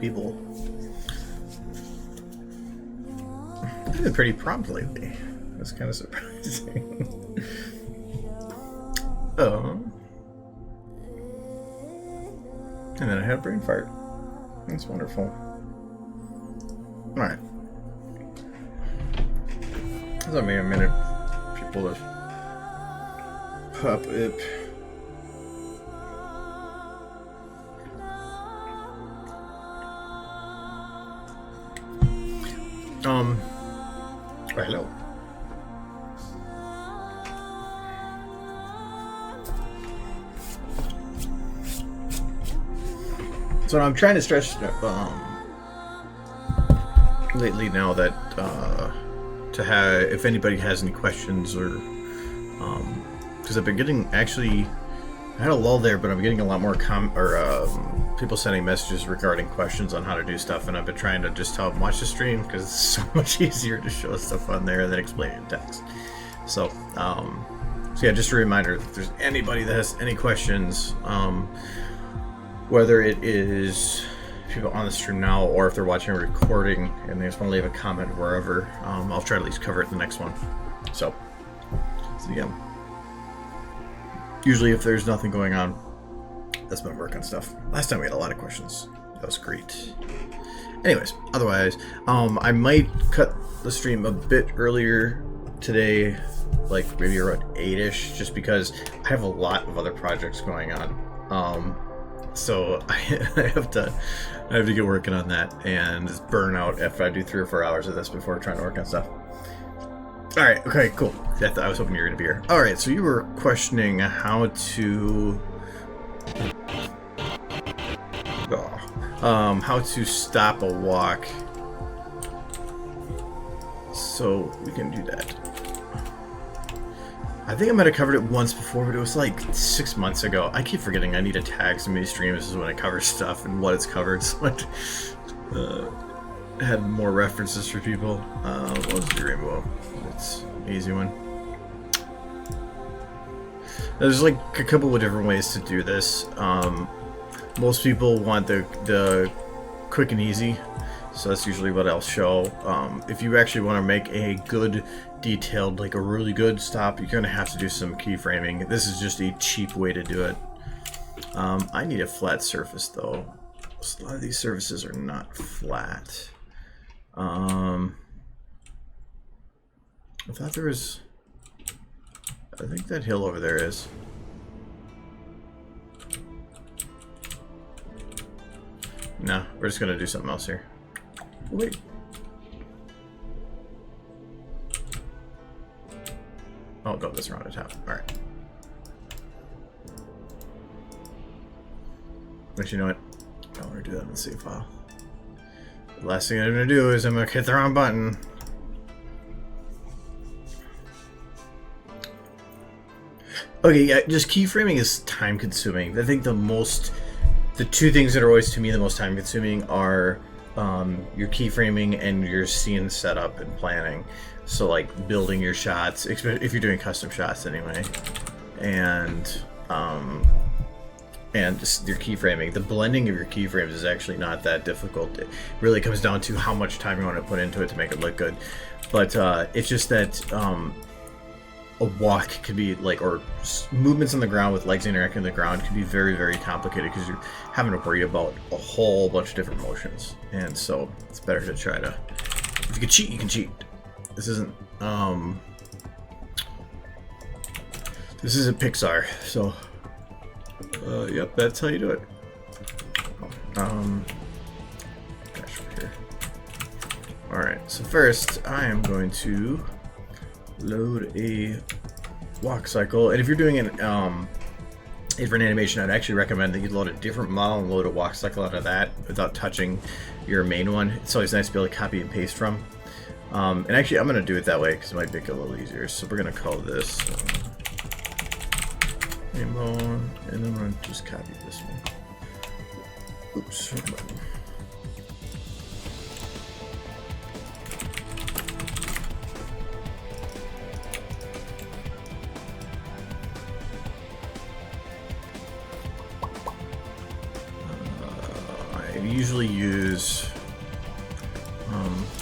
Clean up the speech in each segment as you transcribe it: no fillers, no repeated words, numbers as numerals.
people. I've been pretty prompt lately. That's kind of surprising. Oh. And then I had a brain fart. That's wonderful. Alright. That'll be a minute. People to pop up. Oh, hello. So I'm trying to stress lately now that to have, if anybody has any questions or because I've been getting, actually I had a lull there, but I'm getting a lot more people sending messages regarding questions on how to do stuff, and I've been trying to just tell them watch the stream because it's so much easier to show stuff on there than explain it in text. So yeah, just a reminder, if there's anybody that has any questions, whether it is people on the stream now or if they're watching a recording and they just want to leave a comment wherever, I'll try to at least cover it in the next one. So yeah. Usually if there's nothing going on, that's my work on stuff. Last time we had a lot of questions. That was great. Anyways, otherwise, I might cut the stream a bit earlier today, like maybe around 8-ish, just because I have a lot of other projects going on. So I have to get working on that and just burn out after I do 3 or 4 hours of this before trying to work on stuff. Alright, okay, cool. I was hoping you were going to be here. Alright, so you were questioning how to stop a walk. So we can do that. I think I might have covered it once before, but it was like 6 months ago. I keep forgetting I need to tag so many streams. This is when I cover stuff and what it's covered. So I had more references for people. What was the rainbow? It's an easy one. There's like a couple of different ways to do this. Most people want the quick and easy, so that's usually what I'll show. If you actually want to make a good detailed, like a really good stop, you're gonna have to do some keyframing. This is just a cheap way to do it. I need a flat surface though. A lot of these surfaces are not flat. I thought there was, I think that hill over there is. No, we're just gonna do something else here. Wait. Oh, no, that's around the top. Alright. But you know what? I don't want to do that in the save file. The last thing I'm going to do is I'm going to hit the wrong button. Okay, yeah, just keyframing is time consuming. I think the two things that are always to me the most time consuming are your keyframing and your scene setup and planning. So like building your shots, if you're doing custom shots anyway, and just your keyframing. The blending of your keyframes is actually not that difficult. It really comes down to how much time you want to put into it to make it look good. But it's just that a walk could be like, or movements on the ground with legs interacting on the ground can be very, very complicated because you're having to worry about a whole bunch of different motions. And so it's better to try to, if you can cheat, you can cheat. This isn't Pixar, so yep, that's how you do it. Gosh, over here. Alright, so first I am going to load a walk cycle, and if you're doing a different animation, I'd actually recommend that you load a different model and load a walk cycle out of that without touching your main one. It's always nice to be able to copy and paste from. And actually, I'm going to do it that way because it might make it a little easier. So we're going to call this rainbow, and then I'm going to just copy this one. Oops, wrong button. I we usually use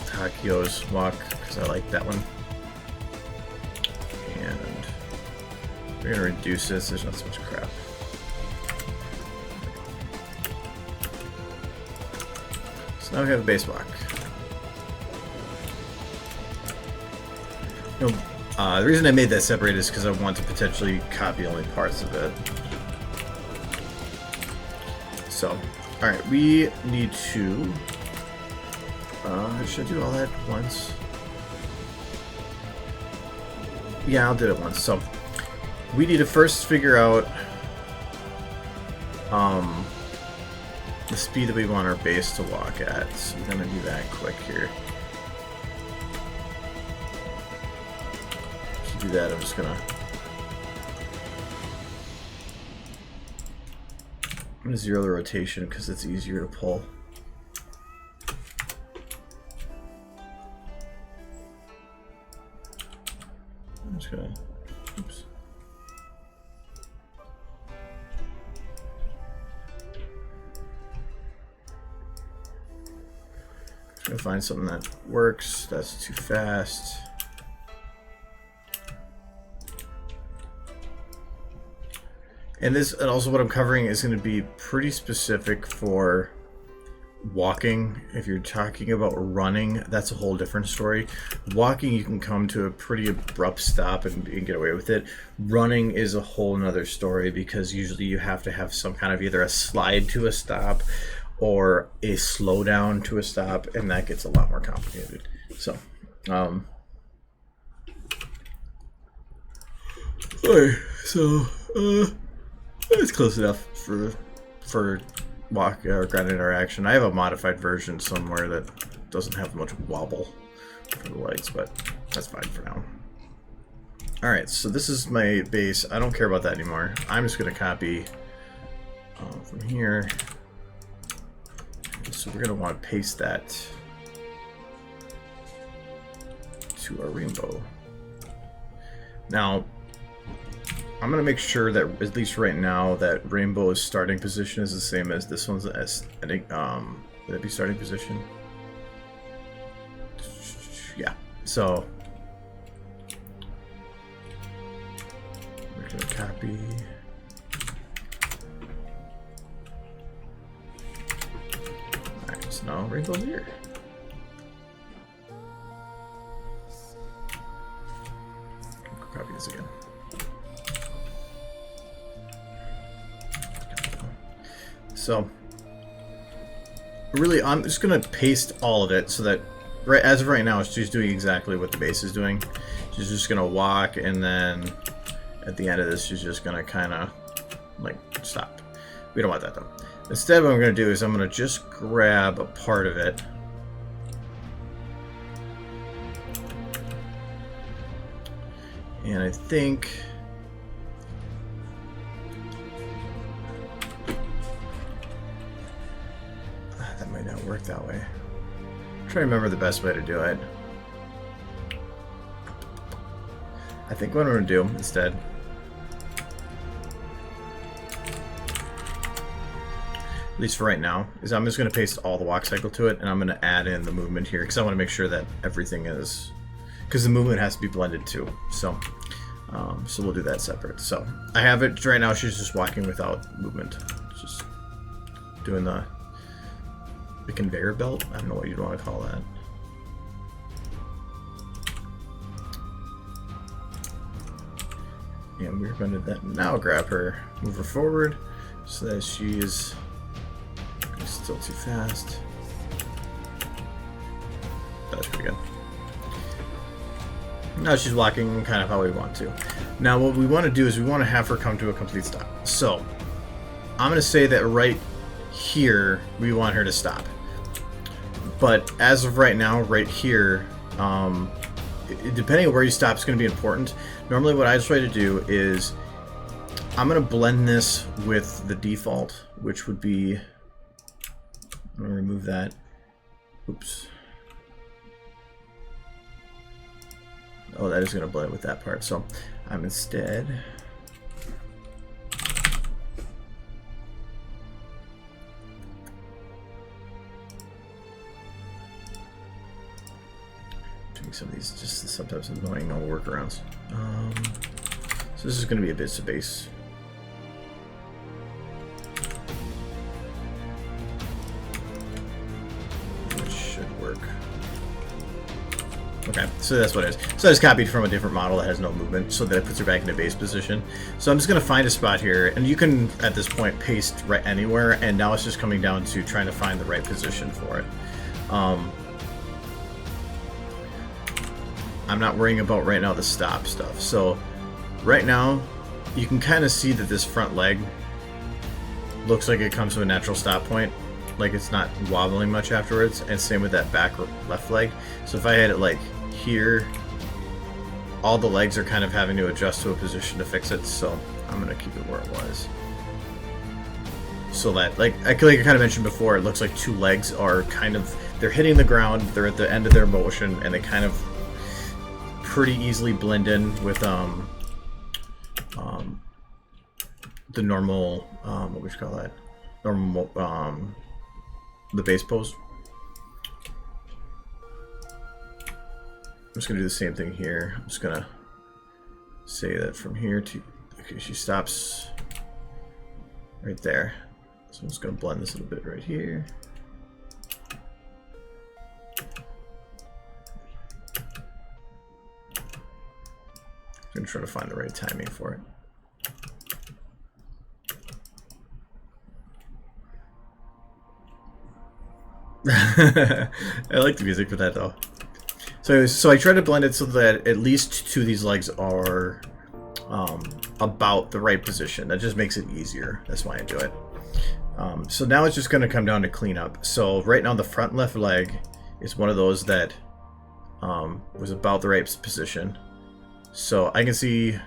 Takio's walk because I like that one. And we're gonna reduce this. There's not so much crap. So now we have a base walk. You know, the reason I made that separate is because I want to potentially copy only parts of it. So, alright, we need to... should I do all that at once? Yeah, I'll do it at once. So, we need to first figure out the speed that we want our base to walk at. So we're going to do that quick here. To do that, I'm just going to... I'm going to zero the rotation because it's easier to pull. I'm just going to... Oops. Just going to find something that works. That's too fast. And this, and also what I'm covering is going to be pretty specific for walking. If you're talking about running, that's a whole different story. Walking, you can come to a pretty abrupt stop and get away with it. Running is a whole nother story because usually you have to have some kind of either a slide to a stop or a slowdown to a stop, and that gets a lot more complicated. So, alright, so, it's close enough for walk or ground interaction. I have a modified version somewhere that doesn't have much wobble for the lights, but that's fine for now. Alright, so this is my base. I don't care about that anymore. I'm just going to copy from here. So we're going to want to paste that to our rainbow. Now, I'm going to make sure that, at least right now, that Rainbow's starting position is the same as this one's. I think, would it be starting position? Yeah. So, we're going to copy. Alright, so now Rainbow's here. Copy this again. So, really, I'm just going to paste all of it so that, right as of right now, she's doing exactly what the base is doing. She's just going to walk, and then at the end of this, she's just going to kind of, like, stop. We don't want that, though. Instead, what I'm going to do is I'm going to just grab a part of it. And I think... that might not work that way. I'm trying to remember the best way to do it. I think what I'm going to do instead, at least for right now, is I'm just going to paste all the walk cycle to it, and I'm going to add in the movement here because I want to make sure that everything is, because the movement has to be blended too. So, so we'll do that separate. So I have it right now. She's just walking without movement, just doing the conveyor belt. I don't know what you'd want to call that. And we're going to now grab her, move her forward so that she is still too fast. That's pretty good. Now she's walking kind of how we want to. Now what we want to do is we want to have her come to a complete stop. So I'm going to say that right here we want her to stop. But as of right now, right here, depending on where you stop, it's going to be important. Normally what I try to do is I'm going to blend this with the default, which would be, I'm going to remove that. Oops. Oh, that is going to blend with that part. So I'm instead annoying, all workarounds. So this is going to be a bits of base. Which should work. Okay, so that's what it is. So I just copied from a different model that has no movement, so that it puts her back into base position. So I'm just going to find a spot here, and you can, at this point, paste right anywhere, and now it's just coming down to trying to find the right position for it. I'm not worrying about right now the stop stuff. So right now, you can kind of see that this front leg looks like it comes to a natural stop point. Like it's not wobbling much afterwards, and same with that back left leg. So if I had it like here, all the legs are kind of having to adjust to a position to fix it, so I'm going to keep it where it was. So that, like I kind of mentioned before, it looks like two legs are kind of, they're hitting the ground, they're at the end of their motion, and they kind of pretty easily blend in with the normal, what would you call that? Normal, the base pose. I'm just going to do the same thing here. I'm just going to say that from here to, okay, she stops right there. So I'm just going to blend this a little bit right here. I'm going to try to find the right timing for it. I like the music for that though. So I try to blend it so that at least two of these legs are about the right position. That just makes it easier. That's why I do it. So now it's just going to come down to cleanup. So right now the front left leg is one of those that was about the right position. So I can see.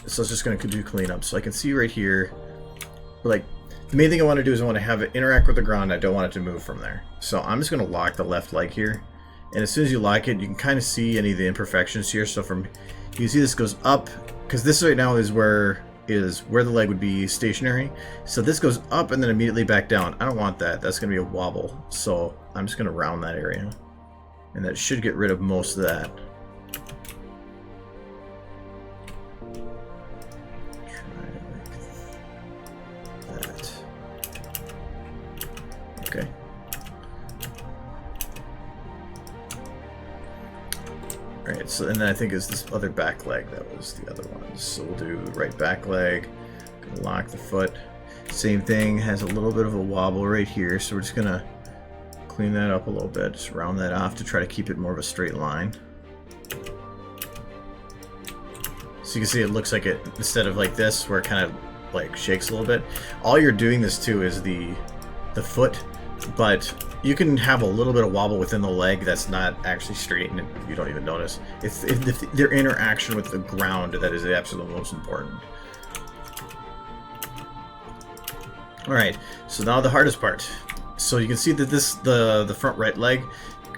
So it's just going to do cleanup. So I can see right here, like. The main thing I want to do is I want to have it interact with the ground. I don't want it to move from there. So I'm just going to lock the left leg here. And as soon as you lock it, you can kind of see any of the imperfections here. So from, you can see this goes up, because this right now is where the leg would be stationary. So this goes up and then immediately back down. I don't want that. That's going to be a wobble. So I'm just going to round that area. And that should get rid of most of that. Okay. Alright, so and then I think it's this other back leg that was the other one. So we'll do right back leg, gonna lock the foot. Same thing, has a little bit of a wobble right here, so we're just gonna clean that up a little bit, just round that off to try to keep it more of a straight line. So you can see it looks like it, instead of like this, where it kind of like shakes a little bit, all you're doing this to is the foot. But you can have a little bit of wobble within the leg that's not actually straight and you don't even notice. It's their interaction with the ground that is absolutely most important. Alright, so now the hardest part. So you can see that the front right leg,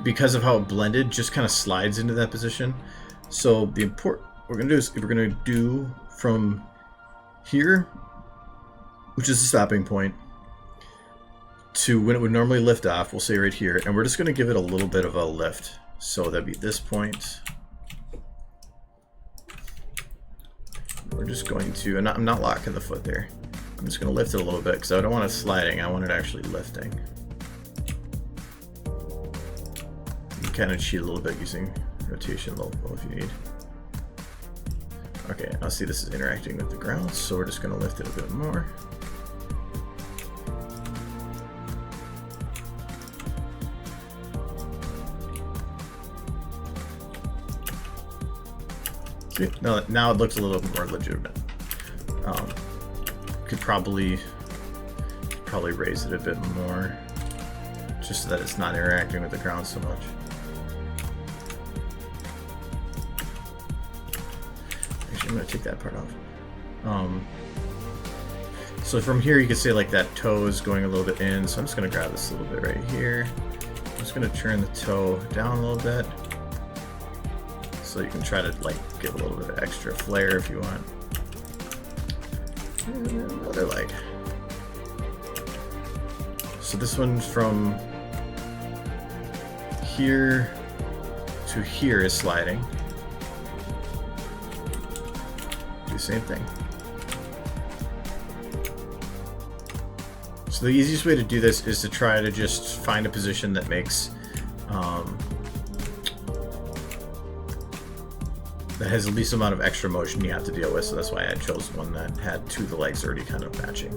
because of how it blended, just kind of slides into that position. So the what we're going to do is we're going to do from here, which is the stopping point, to when it would normally lift off, we'll say right here, and we're just going to give it a little bit of a lift. So that'd be this point. We're just going to, and I'm not locking the foot there. I'm just going to lift it a little bit because I don't want it sliding, I want it actually lifting. You can kind of cheat a little bit using rotation low if you need. Okay, now see this is interacting with the ground, so we're just going to lift it a bit more. Now it looks a little more legitimate. Could probably raise it a bit more, just so that it's not interacting with the ground so much. Actually, I'm going to take that part off. So from here you can see like that toe is going a little bit in, so I'm just going to grab this a little bit right here. I'm just going to turn the toe down a little bit, so you can try to like give a little bit of extra flair if you want. And then another leg. So this one's from here to here is sliding. Do the same thing. So the easiest way to do this is to try to just find a position that makes that has the least amount of extra motion you have to deal with. So that's why I chose one that had two of the legs already kind of matching.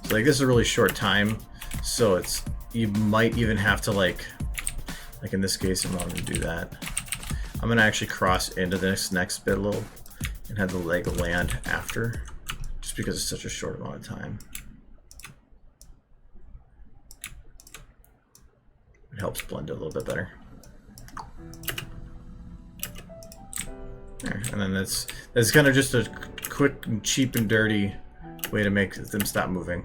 So like this is a really short time, so it's, you might even have to like in this case, I'm not going to do that. I'm going to actually cross into this next bit a little and have the leg land after, just because it's such a short amount of time. It helps blend it a little bit better. There. And then that's kind of just a quick and cheap and dirty way to make them stop moving.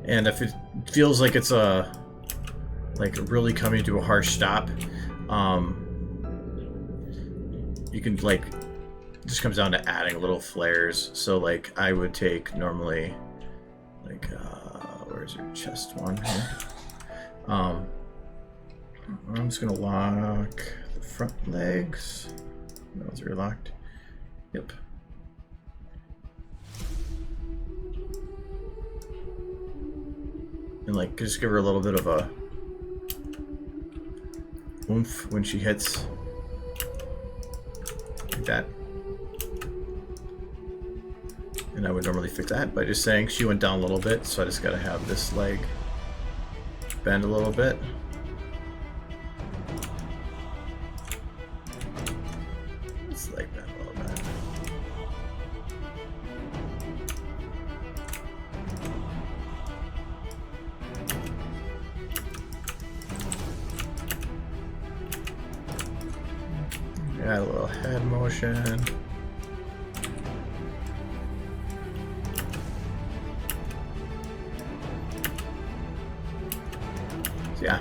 And if it feels like it's like really coming to a harsh stop, you can like, it just comes down to adding little flares. So like I would take normally like where's your chest one here? I'm just gonna lock the front legs. Those are locked. Yep. And like just give her a little bit of a oomph when she hits. Like that. And I would normally fix that by just saying she went down a little bit, so I just gotta have this leg bend a little bit. This leg bend a little bit. Add a little head motion. So yeah.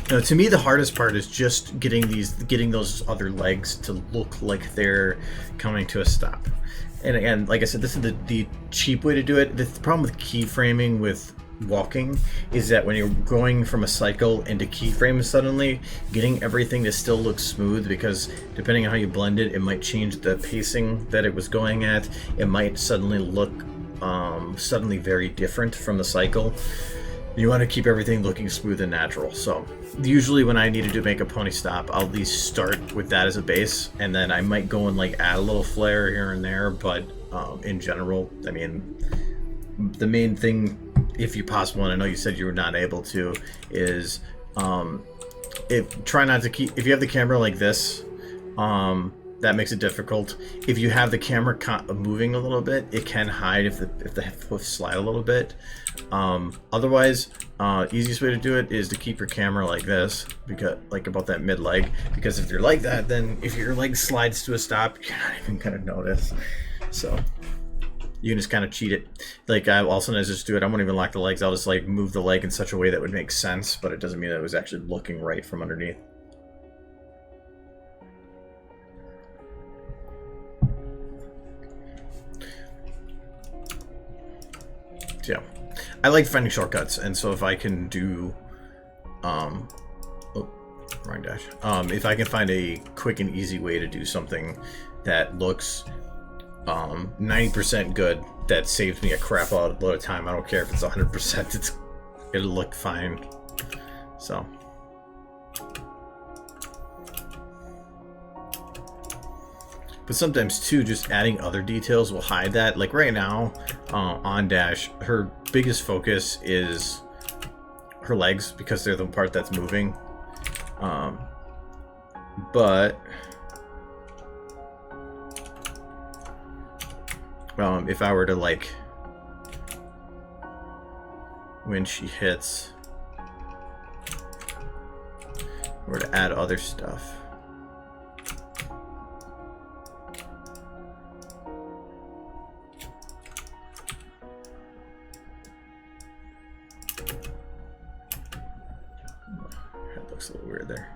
No, to me the hardest part is just getting those other legs to look like they're coming to a stop. And again, like I said, this is the cheap way to do it. The problem with keyframing with walking is that when you're going from a cycle into keyframes suddenly, getting everything to still look smooth, because depending on how you blend it, it might change the pacing that it was going at. It might suddenly look suddenly very different from the cycle. You want to keep everything looking smooth and natural. So usually when I need to make a pony stop, I'll at least start with that as a base, and then I might go and like add a little flair here and there. But in general, I mean, the main thing, if you possible, and I know you said you were not able to, is try not to keep, if you have the camera like this, that makes it difficult. If you have the camera moving a little bit, it can hide if the hoofs slide a little bit. Otherwise, easiest way to do it is to keep your camera like this, because like about that mid leg, because if you're like that, then if your leg slides to a stop, you're not even gonna notice. So you can just kind of cheat it. Like I'll sometimes just do it. I won't even lock the legs. I'll just like move the leg in such a way that would make sense, but it doesn't mean that it was actually looking right from underneath. So, yeah, I like finding shortcuts, and so if I can do, oh, wrong dash. If I can find a quick and easy way to do something that looks 90% good, that saves me a crap load of time. I don't care if it's 100%, it'll look fine. So but sometimes too, just adding other details will hide that. Like right now, on Dash, her biggest focus is her legs, because they're the part that's moving. But if I were to like, when she hits, were to add other stuff. That looks a little weird there.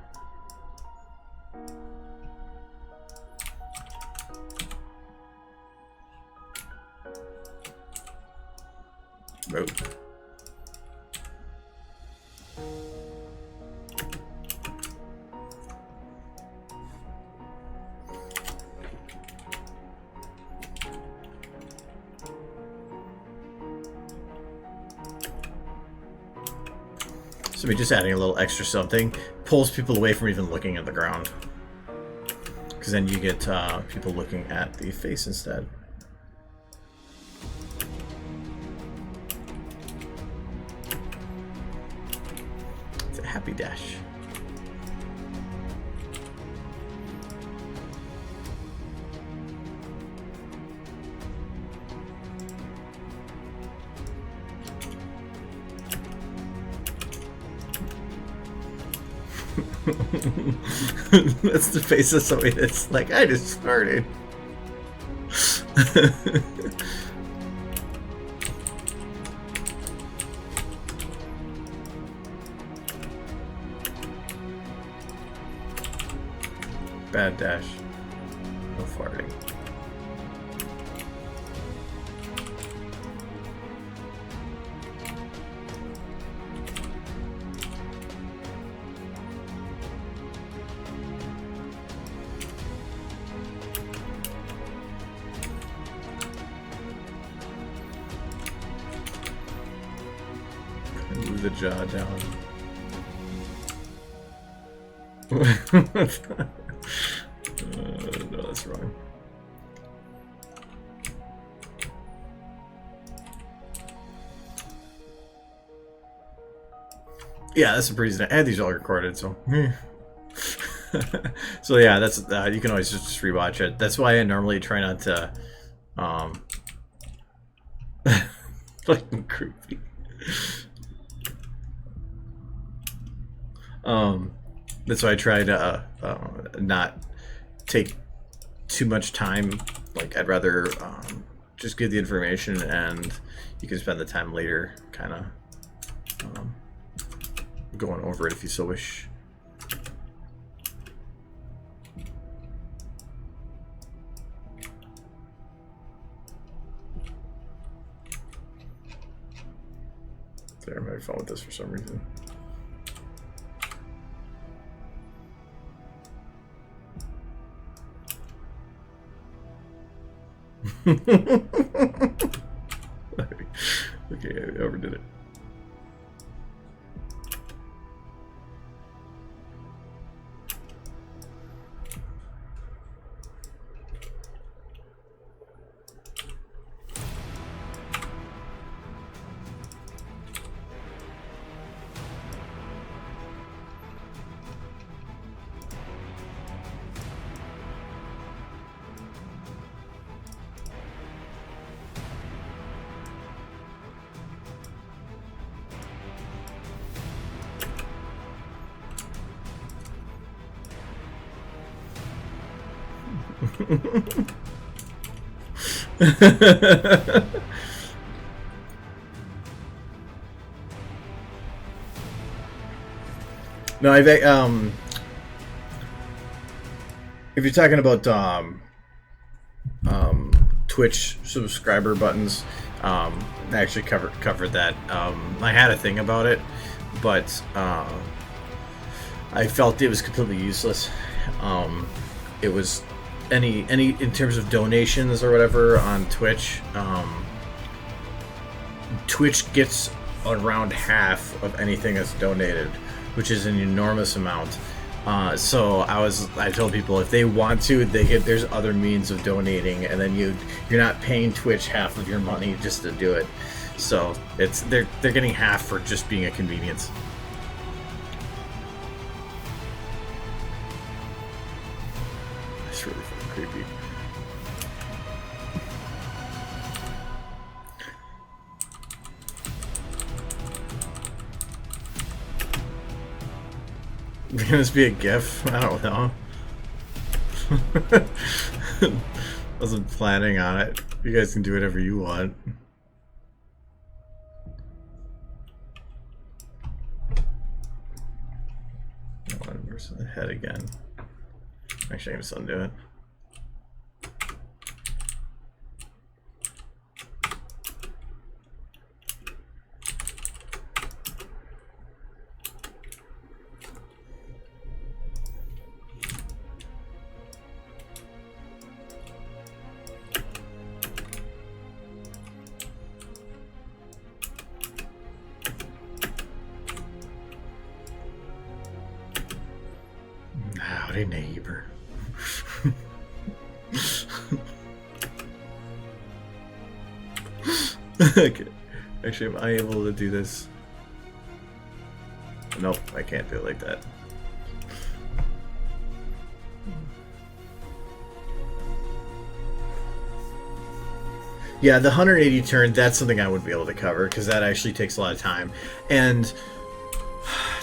Smooth. So maybe just adding a little extra something pulls people away from even looking at the ground. Because then you get people looking at the face instead. It's a happy dash. That's the face of somebody that's like, I just farted. Bad dash. No farting. Move the jaw down. No, that's wrong. Yeah, that's a pretty. I had these all recorded, so. So yeah, that's you can always just rewatch it. That's why I normally try not to. Fucking creepy. That's why I try to not take too much time. Like, I'd rather just give the information and you can spend the time later kind of going over it if you so wish. There, I'm having fun with this for some reason. Okay, I overdid it. No, if you're talking about Twitch subscriber buttons, I actually covered that. I had a thing about it, but I felt it was completely useless. It was any in terms of donations or whatever on Twitch. Twitch gets around half of anything that's donated, which is an enormous amount. So I told people if they want to, there's other means of donating, and then you're not paying Twitch half of your money just to do it. So they're getting half for just being a convenience. That's really fucking creepy. Can this be a GIF? I don't know. Wasn't planning on it. You guys can do whatever you want. One versus the head again. Actually, I'm just undo it. Howdy, neighbor. Okay. Actually, am I able to do this? Nope, I can't do it like that. Yeah, the 180 turn, that's something I would be able to cover, because that actually takes a lot of time. And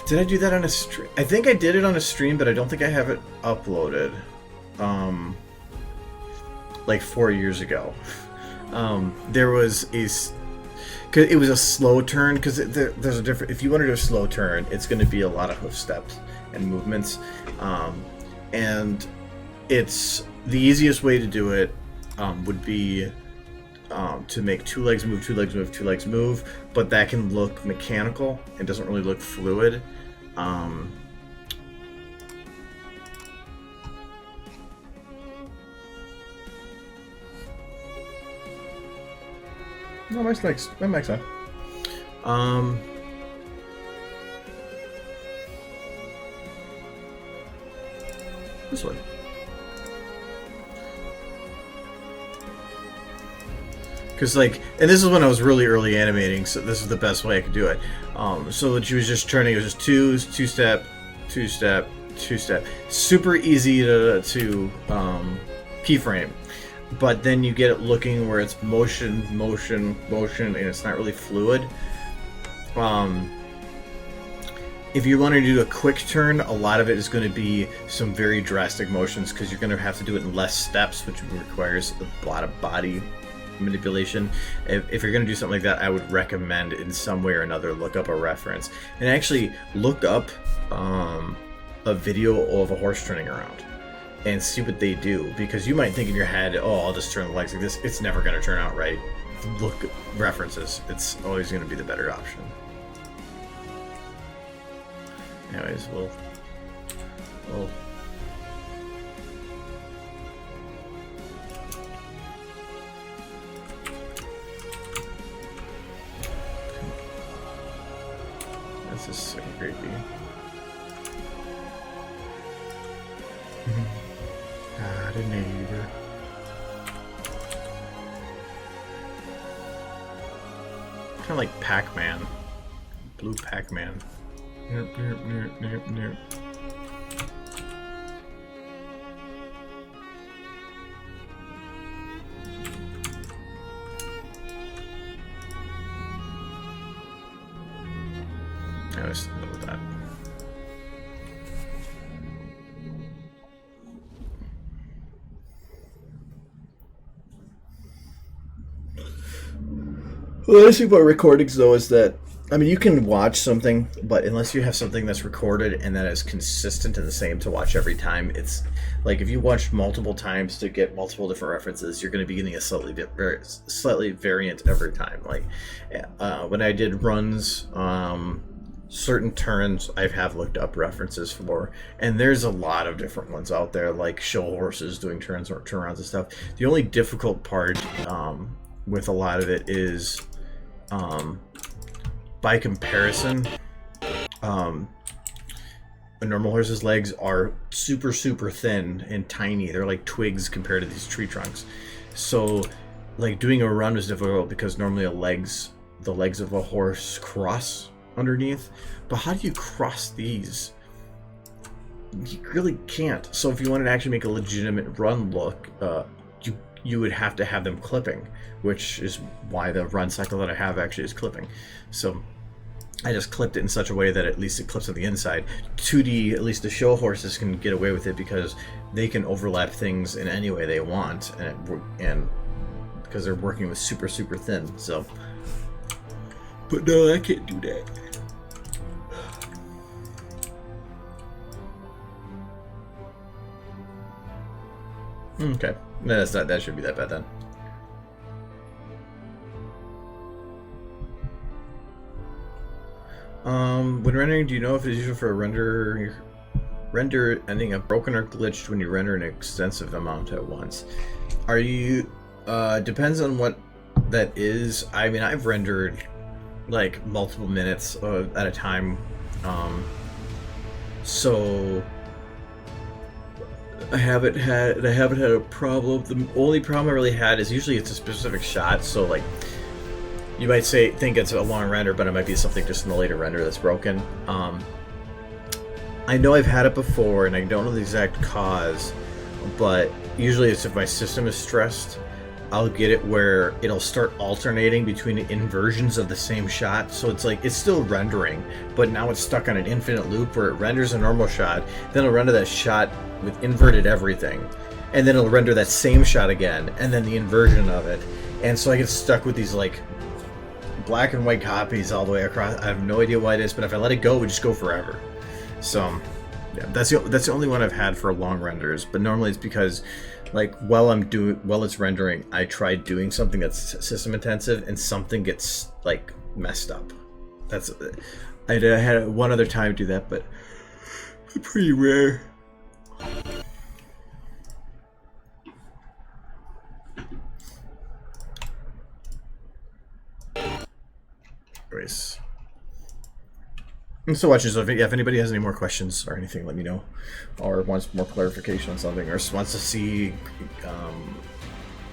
did I do that on a stream? I think I did it on a stream, but I don't think I have it uploaded. Like 4 years ago. There was a... Cause it was a slow turn, because there's a different... If you want to do a slow turn, it's going to be a lot of hoof steps and movements. And it's... The easiest way to do it would be... to make two legs move, two legs move, two legs move, but that can look mechanical. It doesn't really look fluid. No, my mic's on. This one. Because, like, and this is when I was really early animating, so this is the best way I could do it. So that she was just turning, it was just two-step, two-step, two-step. Super easy to keyframe. But then you get it looking where it's motion, motion, motion, and it's not really fluid. If you want to do a quick turn, a lot of it is going to be some very drastic motions, because you're going to have to do it in less steps, which requires a lot of body manipulation. If you're going to do something like that, I would recommend in some way or another look up a reference and actually look up a video of a horse turning around and see what they do, because you might think in your head, oh, I'll just turn the legs like this. It's never going to turn out right. Look at references. It's always going to be the better option. Anyways, we'll this is so creepy. The neighbor. Kind of like Pac-Man. Blue Pac-Man. Nope, nope, nope, nope, nope. I was done with that. Well, the nice thing about recordings, though, is that, I mean, you can watch something, but unless you have something that's recorded and that is consistent and the same to watch every time, it's like if you watch multiple times to get multiple different references, you're going to be getting a slightly variant every time. Like when I did runs, certain turns I have looked up references for, and there's a lot of different ones out there, like show horses doing turns or turnarounds and stuff. The only difficult part with a lot of it is by comparison, a normal horse's legs are super thin and tiny. They're like twigs compared to these tree trunks. So like doing a run is difficult because normally the legs of a horse cross underneath, but how do you cross these? You really can't. So if you wanted to actually make a legitimate run look, you would have to have them clipping, which is why the run cycle that I have actually is clipping. So I just clipped it in such a way that at least it clips on the inside. 2D, at least the show horses can get away with it because they can overlap things in any way they want, and because they're working with super thin. So, but no, I can't do that. Okay, that should be that bad then. When rendering, do you know if it's usual for a render ending up broken or glitched when you render an extensive amount at once? Are you depends on what that is. I mean, I've rendered like multiple minutes at a time, so I haven't had a problem. The only problem I really had is usually it's a specific shot, so like you might think it's a long render, but it might be something just in the later render that's broken. I know I've had it before, and I don't know the exact cause, but usually it's if my system is stressed, I'll get it where it'll start alternating between inversions of the same shot. So it's like it's still rendering, but now it's stuck on an infinite loop where it renders a normal shot, then it'll render that shot with inverted everything, and then it'll render that same shot again, and then the inversion of it. And so I get stuck with these like black and white copies all the way across. I have no idea why it is, but if I let it go, it would just go forever. So yeah, that's the only one I've had for long renders. But normally it's because like while it's rendering, I tried doing something that's system intensive and something gets like messed up. I had one other time do that, but pretty rare. Anyways. I'm still watching, so if anybody has any more questions or anything, let me know. Or wants more clarification on something, or wants to see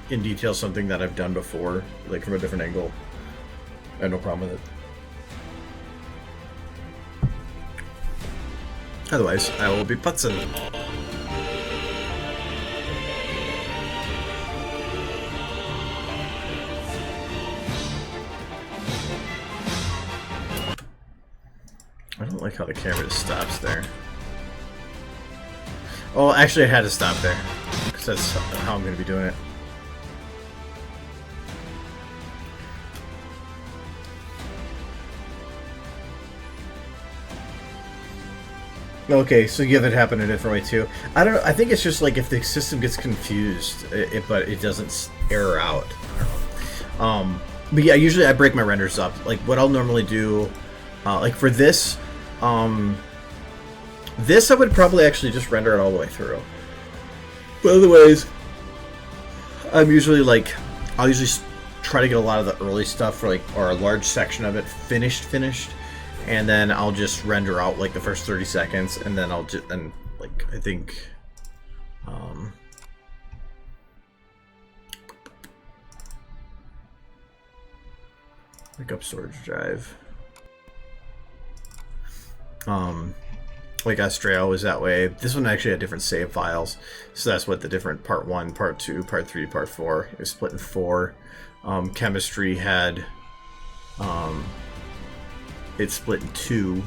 in detail something that I've done before, like from a different angle, I have no problem with it. Otherwise, I will be putzing. I don't like how the camera just stops there. Oh, actually I had to stop there, because that's how I'm going to be doing it. Okay, so you have it happen a different way too. I don't know, I think it's just like if the system gets confused, but it doesn't error out. I don't know. But yeah, usually I break my renders up. Like what I'll normally do, like for this, this I would probably actually just render it all the way through. But otherwise, I'm usually like, I'll usually try to get a lot of the early stuff, or a large section of it finished, and then I'll just render out like the first 30 seconds, and then I'll just, and like I think, pick up storage drive. Like Australia was that way. This one actually had different save files, so that's what the different part 1, part 2, part 3, part 4 is split in 4. Chemistry had it's split in 2.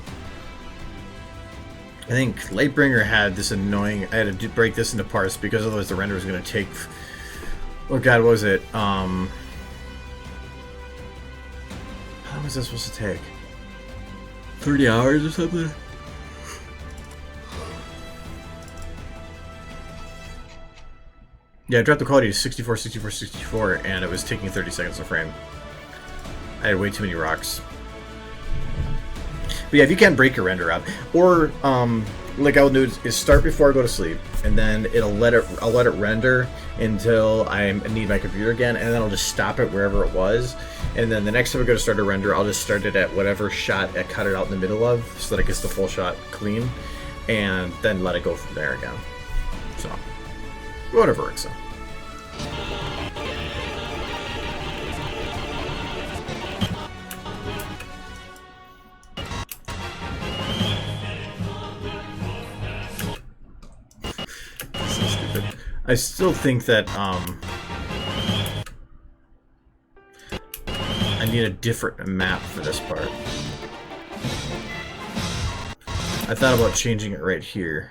I think Lightbringer had this annoying, I had to break this into parts because otherwise the render was going to take, oh god, what was it, how was that supposed to take? 30 hours or something? Yeah, I dropped the quality to 64, and it was taking 30 seconds a frame. I had way too many rocks. But yeah, if you can't break your render up, or like I'll do is start before I go to sleep, and then I'll let it render until I need my computer again, and then I'll just stop it wherever it was, and then the next time I go to start a render, I'll just start it at whatever shot I cut it out in the middle of, so that it gets the full shot clean, and then let it go from there again. So whatever works out. So stupid. I still think that I need a different map for this part. I thought about changing it right here.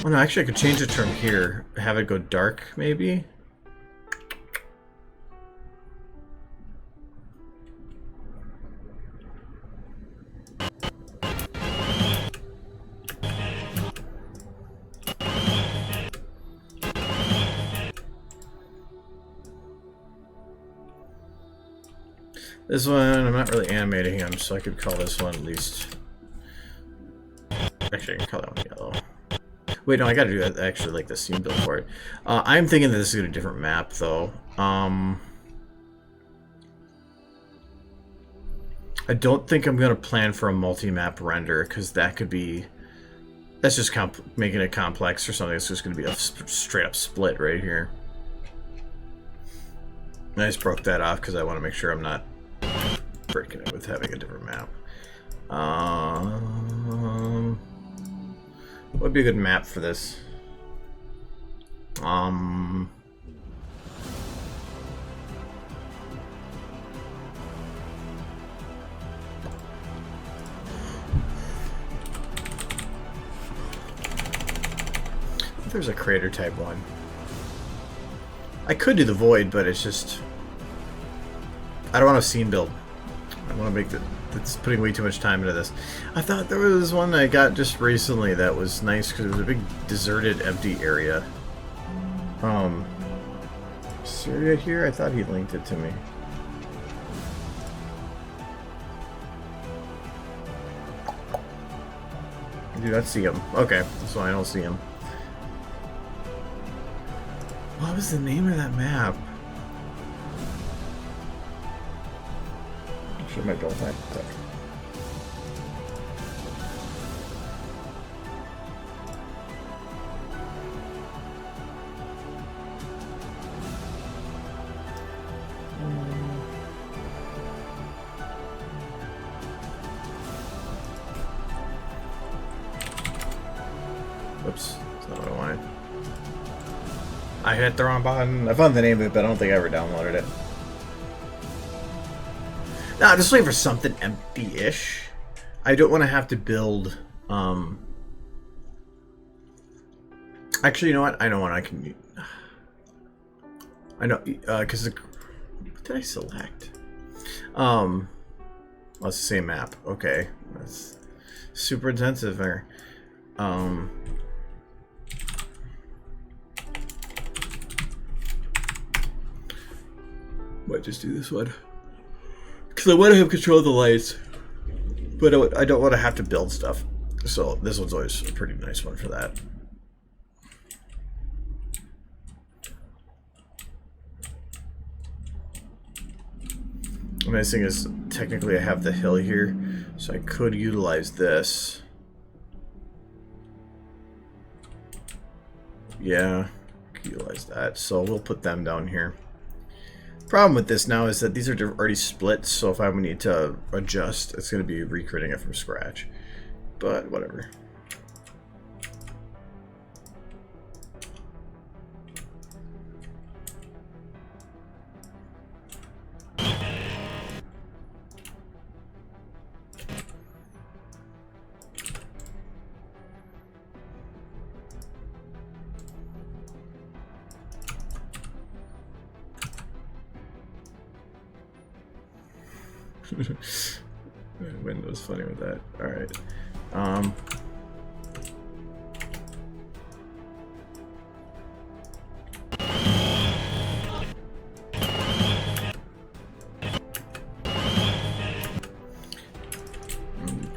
Well, no, actually I could change it from here. Have it go dark, maybe? This one, I'm not really animating him, so I could call this one at least. Actually, I can call that one yellow. Wait, no, I gotta do that, actually, like the scene build for it. I'm thinking that this is a different map, though. I don't think I'm going to plan for a multi-map render, because that could be... That's just making it complex or something. It's just going to be a straight-up split right here. I just broke that off because I want to make sure I'm not breaking it with having a different map. What would be a good map for this? There's a crater type one. I could do the void, but it's just... I don't want a scene build. I want to make that... That's putting way too much time into this. I thought there was one I got just recently that was nice because it was a big deserted, empty area. Syria here? I thought he linked it to me. I do not see him. Okay, so I don't see him. What was the name of that map? I'm sure my don't find it. Oops, that's not what I wanted. I hit the wrong button. I found the name of it, but I don't think I ever downloaded it. No, I'm just waiting for something empty-ish. I don't want to have to build, Actually, you know what? I know what I can... I know, because the... What did I select? Well, it's the same map. Okay. That's super intensive there. Might just do this one. Because I want to have control of the lights. But I don't want to have to build stuff. So this one's always a pretty nice one for that. The nice thing is, technically I have the hill here. So I could utilize this. Yeah, I could utilize that. So we'll put them down here. Problem with this now is that these are already split, so if I need to adjust, it's going to be recreating it from scratch. But whatever. Windows funny with that. Alright.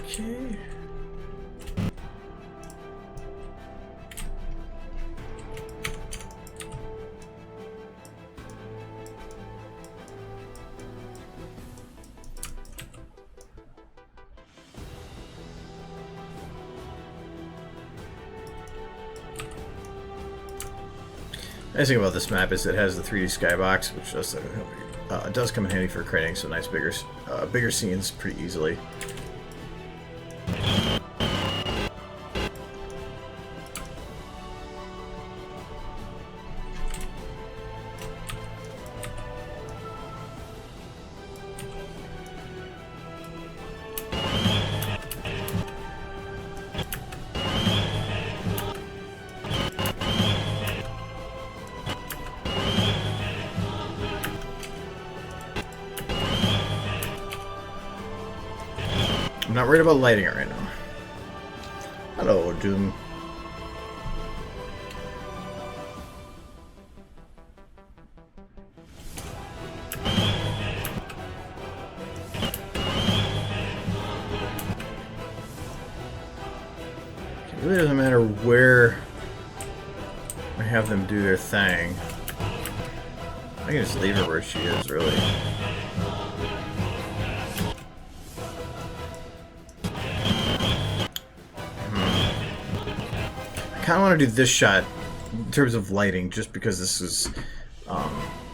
Okay. The nice thing about this map is it has the 3D skybox, which does come in handy for creating some nice bigger scenes pretty easily. I'm not worried about lighting it right now. Hello, Doom. It really doesn't matter where I have them do their thing. I can just leave her where she is, really. kind of want to do this shot in terms of lighting, just because this is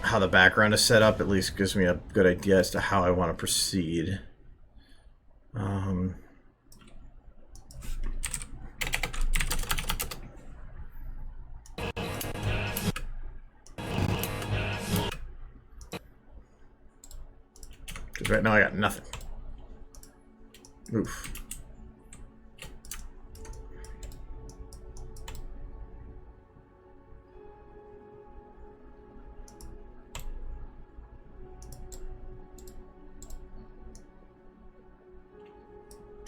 how the background is set up. At least gives me a good idea as to how I want to proceed. Because right now I got nothing. Oof.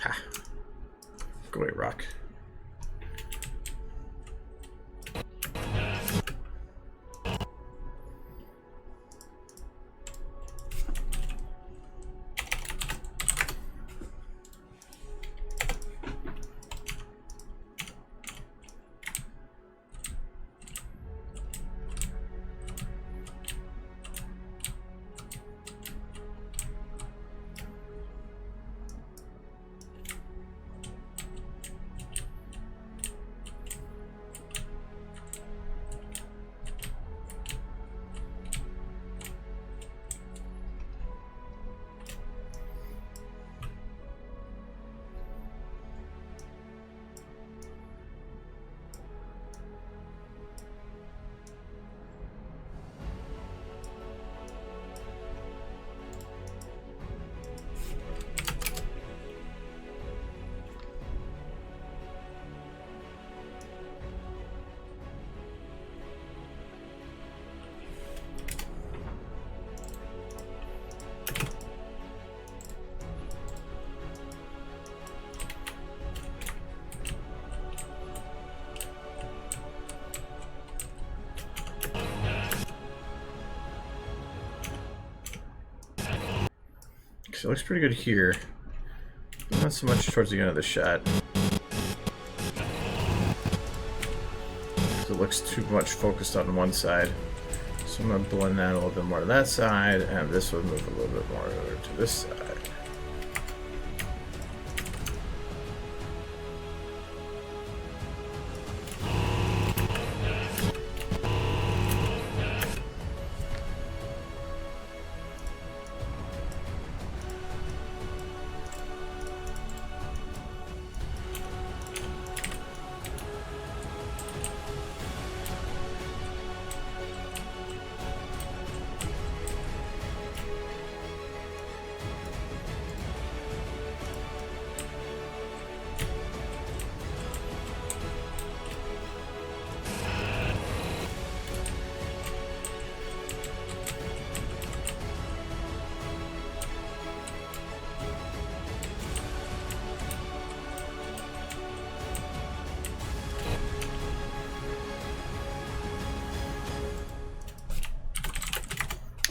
Ha. Go away, rock. So it looks pretty good here. Not so much towards the end of the shot. It looks too much focused on one side. So I'm going to blend that a little bit more to that side, and this will move a little bit more to this side.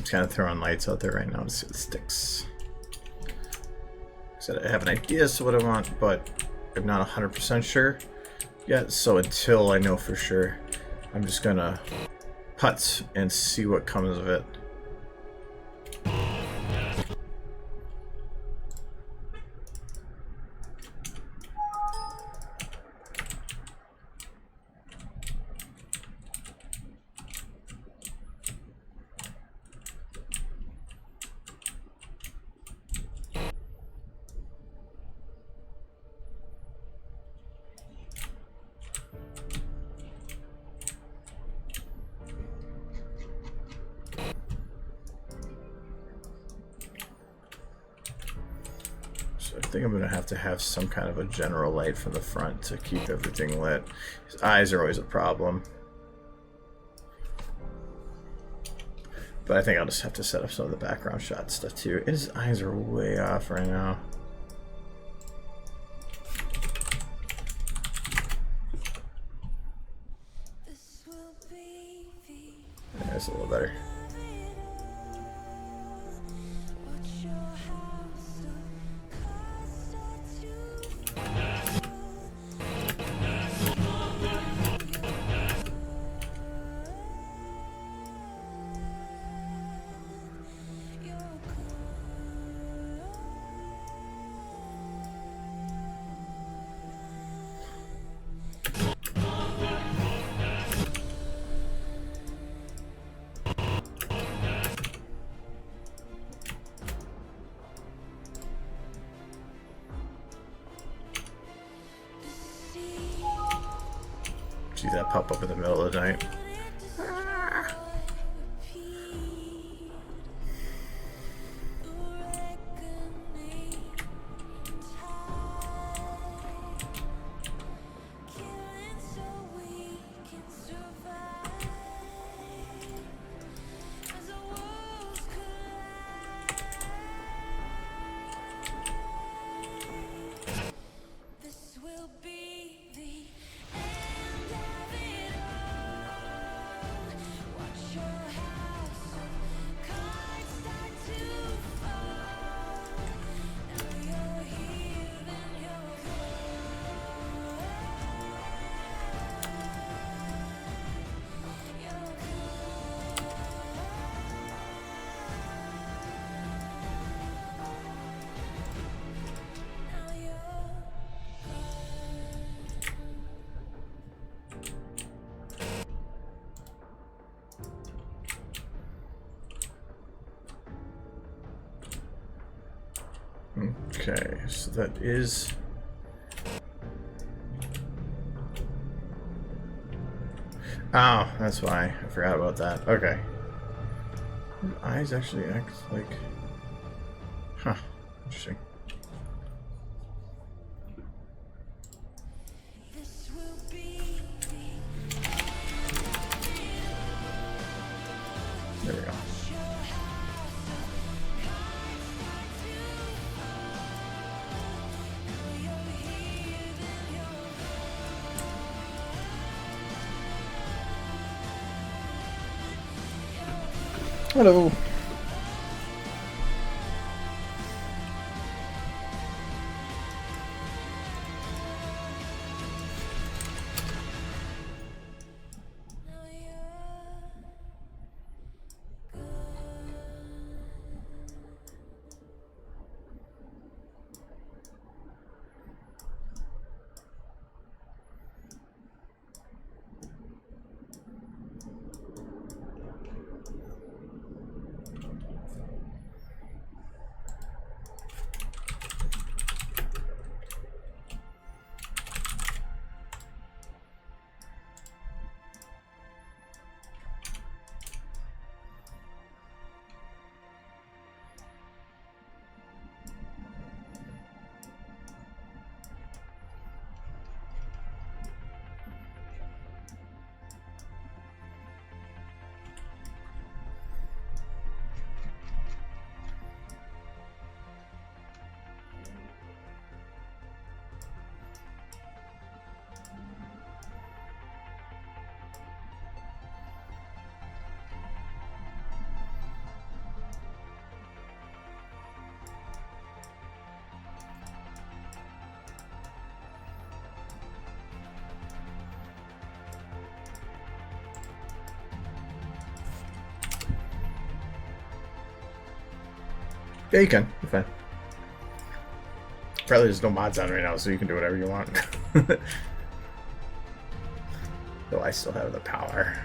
Kind of throwing lights out there right now to see what sticks. I have an idea as to what I want, but I'm not 100% sure yet. So until I know for sure, I'm just gonna putt and see what comes of it. I think I'm going to have some kind of a general light from the front to keep everything lit. His eyes are always a problem. But I think I'll just have to set up some of the background shot stuff too. His eyes are way off right now. Yeah, that's a little better. pop up in the middle of the night. Okay, so that is... Oh, that's why. I forgot about that. Okay. Eyes actually act like... Huh. Interesting. There we go. Hello. Yeah, you can. You're fine. Probably there's no mods on right now, so you can do whatever you want. Though I still have the power.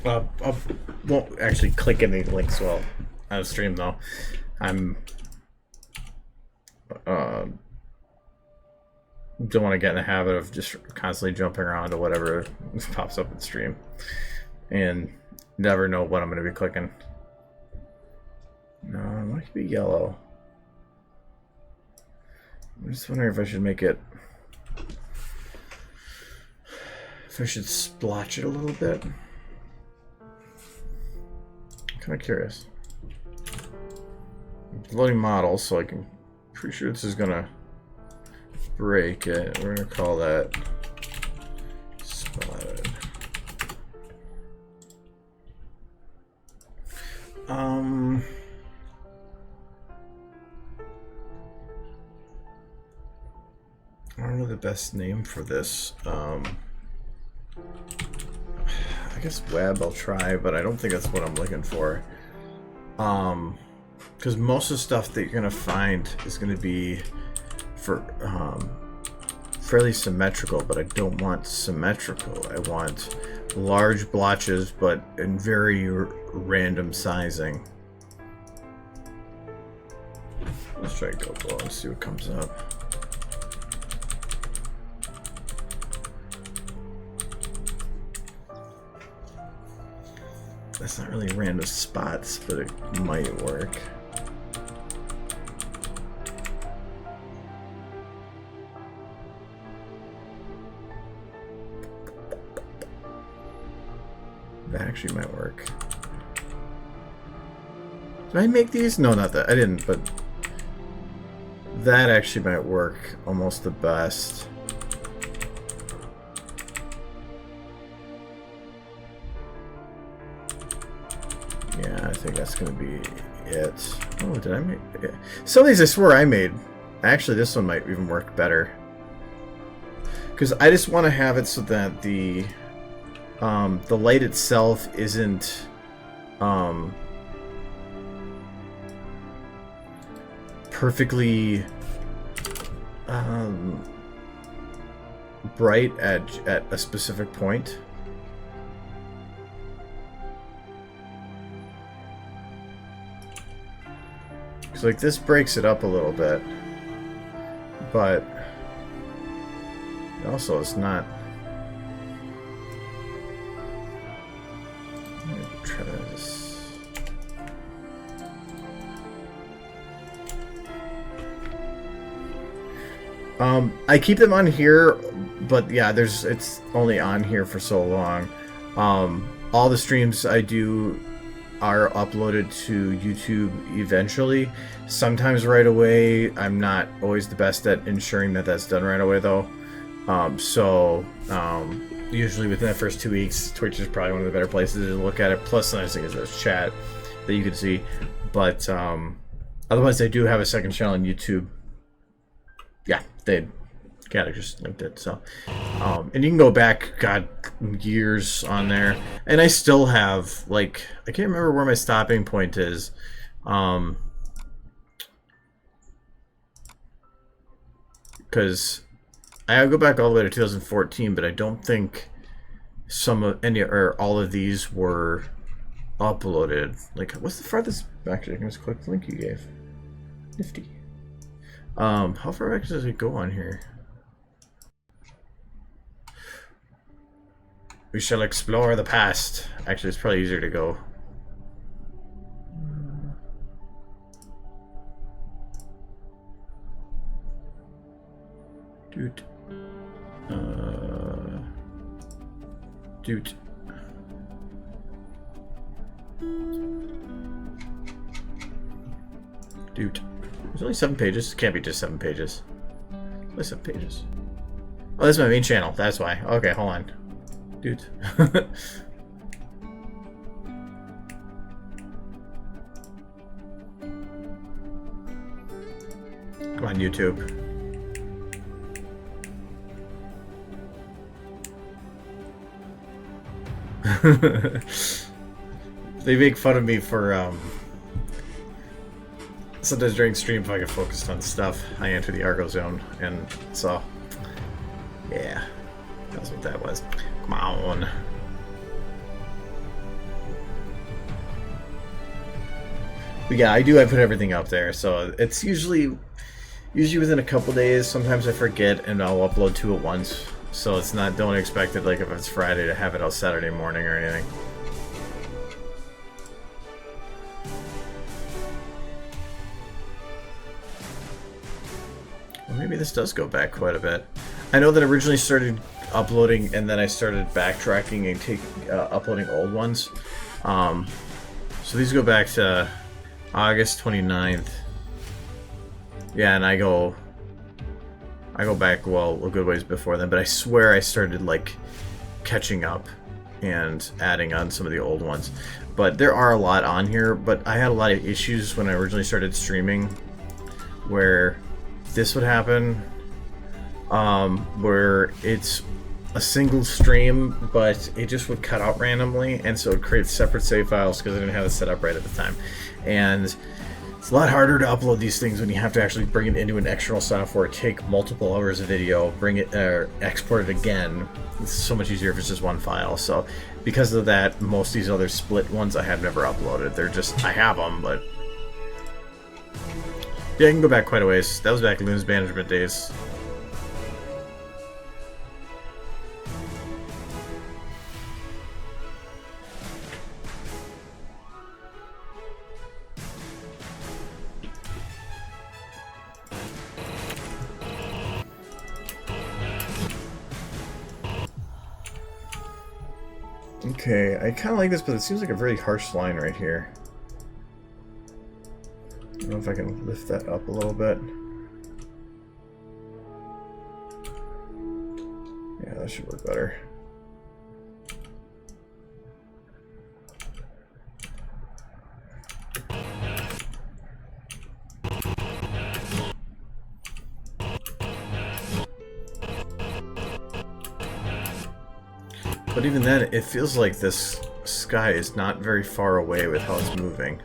I won't actually click any links while I stream though. I'm don't want to get in the habit of just constantly jumping around to whatever pops up in stream and never know what I'm going to be clicking. No, I want it to be yellow. I'm just wondering if I should make it, if I should splotch it a little bit. I'm kind of curious. I'm loading models, so I can, pretty sure this is gonna break it. We're gonna call that spotted. I don't know the best name for this. I guess web I'll try, but I don't think that's what I'm looking for. Because most of the stuff that you're gonna find is gonna be for fairly symmetrical, but I don't want symmetrical. I want large blotches, but in very random sizing. Let's try go below and see what comes up. That's not really random spots, but it might work. That actually might work. Did I make these? No, not that. I didn't, but that actually might work almost the best. Yeah, I think that's going to be it. Oh, did I make it? Some of these I swear I made. Actually, this one might even work better. Because I just want to have it so that the light itself isn't perfectly bright at a specific point. So like this breaks it up a little bit, but also it's not. Let me try this. I keep them on here, but yeah, it's only on here for so long. All the streams I do are uploaded to YouTube eventually. Sometimes right away. I'm not always the best at ensuring that that's done right away though. Usually within the first 2 weeks, Twitch is probably one of the better places to look at it. Plus the nice thing is there's chat that you can see. But otherwise I do have a second channel on YouTube. Yeah, they I just linked it. So and you can go back, God, years on there, and I still have, like, I can't remember where my stopping point is. Because I go back all the way to 2014, but I don't think some of any or all of these were uploaded. Like, what's the farthest? Actually, I can just click the link you gave. Nifty. How far back does it go on here? We shall explore the past. Actually, it's probably easier to go. Dude. Dude. Dude. There's only 7 pages. It can't be just 7 pages. Only 7 pages. Oh, that's my main channel. That's why. Okay, hold on. Dude. Come on, YouTube. They make fun of me for sometimes during stream if I get focused on stuff, I enter the Argo zone, and so yeah, that's what that was. Come on. But yeah, I put everything up there, so it's usually within a couple days. Sometimes I forget and I'll upload 2 at once. So it's not, don't expect it like if it's Friday to have it out Saturday morning or anything. Well, maybe this does go back quite a bit. I know that I originally started uploading and then I started backtracking and uploading old ones. So these go back to August 29th. Yeah, and I go back, well, a good ways before then, but I swear I started, like, catching up and adding on some of the old ones. But there are a lot on here, but I had a lot of issues when I originally started streaming where this would happen, where it's a single stream, but it just would cut out randomly, and so it would create separate save files because I didn't have it set up right at the time. And it's a lot harder to upload these things when you have to actually bring it into an external software, take multiple hours of video, bring it, export it again. It's so much easier if it's just one file. So because of that, most of these other split ones I have never uploaded. They're just, I have them, but yeah, I can go back quite a ways. That was back in Loon's management days. Okay, I kind of like this, but it seems like a very harsh line right here. I don't know if I can lift that up a little bit. Yeah, that should work better. But even then, it feels like this sky is not very far away with how it's moving.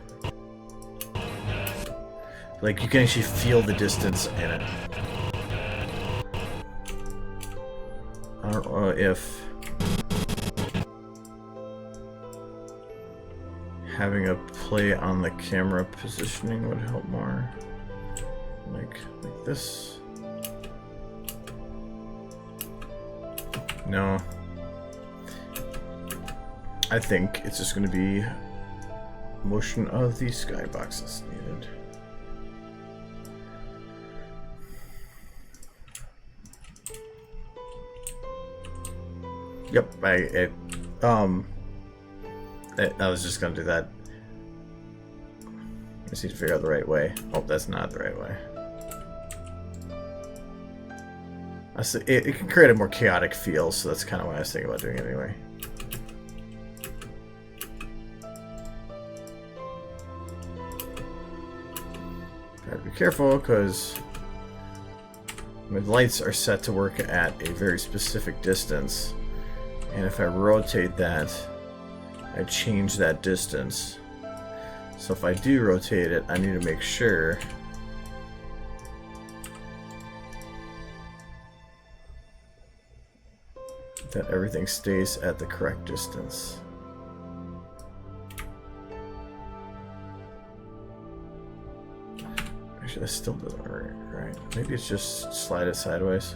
Like, you can actually feel the distance in it. I don't know if having a play on the camera positioning would help more. Like this. No. I think it's just going to be motion of the skyboxes needed. Yep, I was just going to do that. I just need to figure out the right way. Oh, that's not the right way. It can create a more chaotic feel, so that's kind of what I was thinking about doing it anyway. Gotta be careful, because my lights are set to work at a very specific distance, and if I rotate that, I change that distance. So if I do rotate it, I need to make sure that everything stays at the correct distance. Actually, that still doesn't work, right? Maybe it's just slide it sideways.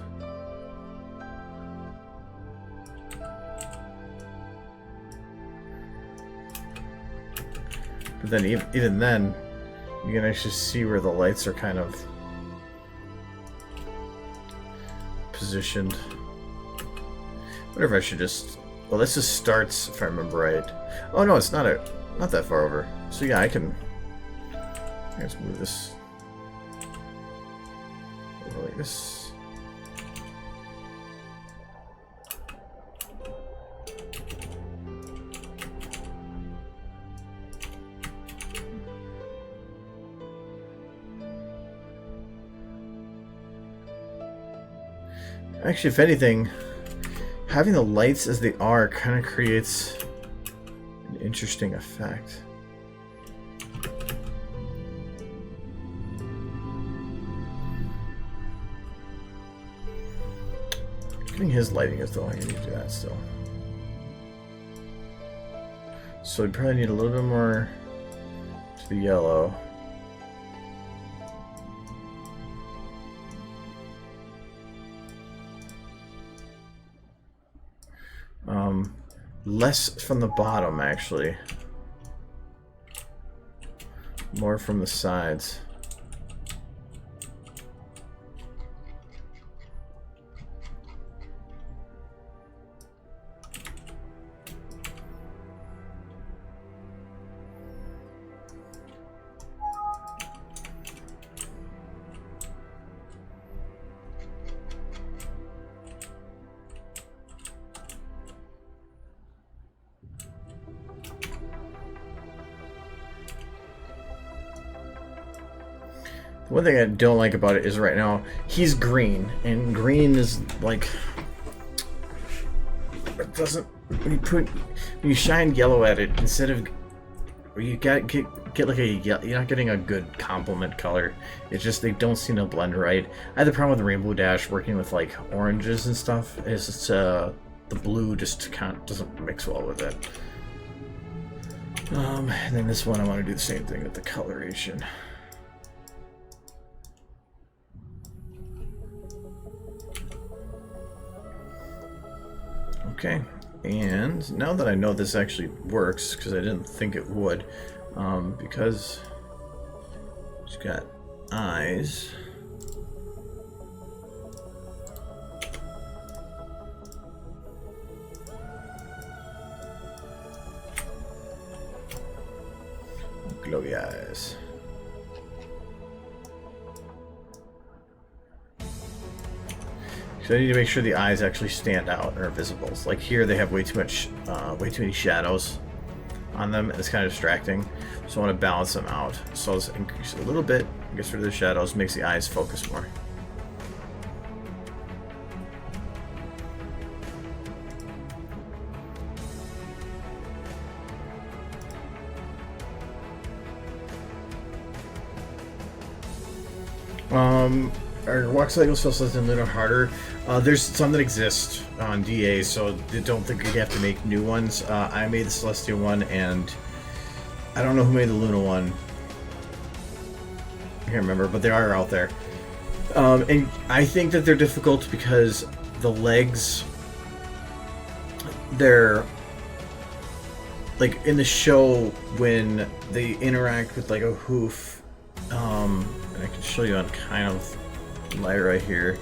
But then even then, you can actually see where the lights are kind of positioned. I wonder if I should just... Well, this just starts, if I remember right. Oh no, it's not that far over. So yeah, I can just move this over like this. Actually, if anything, having the lights as they are kind of creates an interesting effect. Getting his lighting is though, I need to do that still. So we probably need a little bit more to the yellow. Less from the bottom, actually. More from the sides. One thing I don't like about it is right now he's green, and green is like it doesn't when you shine yellow at it instead of or you get like a you're not getting a good complement color. It's just they don't seem to blend right. I had the problem with Rainbow Dash working with like oranges and stuff. Is it's the blue just kind of doesn't mix well with it. And then this one I want to do the same thing with the coloration. Okay, and now that I know this actually works, because I didn't think it would, because it's got eyes. Glowy eyes. So I need to make sure the eyes actually stand out or are visible. So like here, they have way too many shadows on them. It's kind of distracting. So I want to balance them out. So I'll just increase it a little bit, gets rid of the shadows, makes the eyes focus more. Our walk cycles feel less than Lunar harder. There's some that exist on DA, so I don't think you have to make new ones. I made the Celestial one, and I don't know who made the Luna one. I can't remember, but they are out there. And I think that they're difficult because the legs, they're like in the show when they interact with like a hoof. And I can show you on kind of light right here.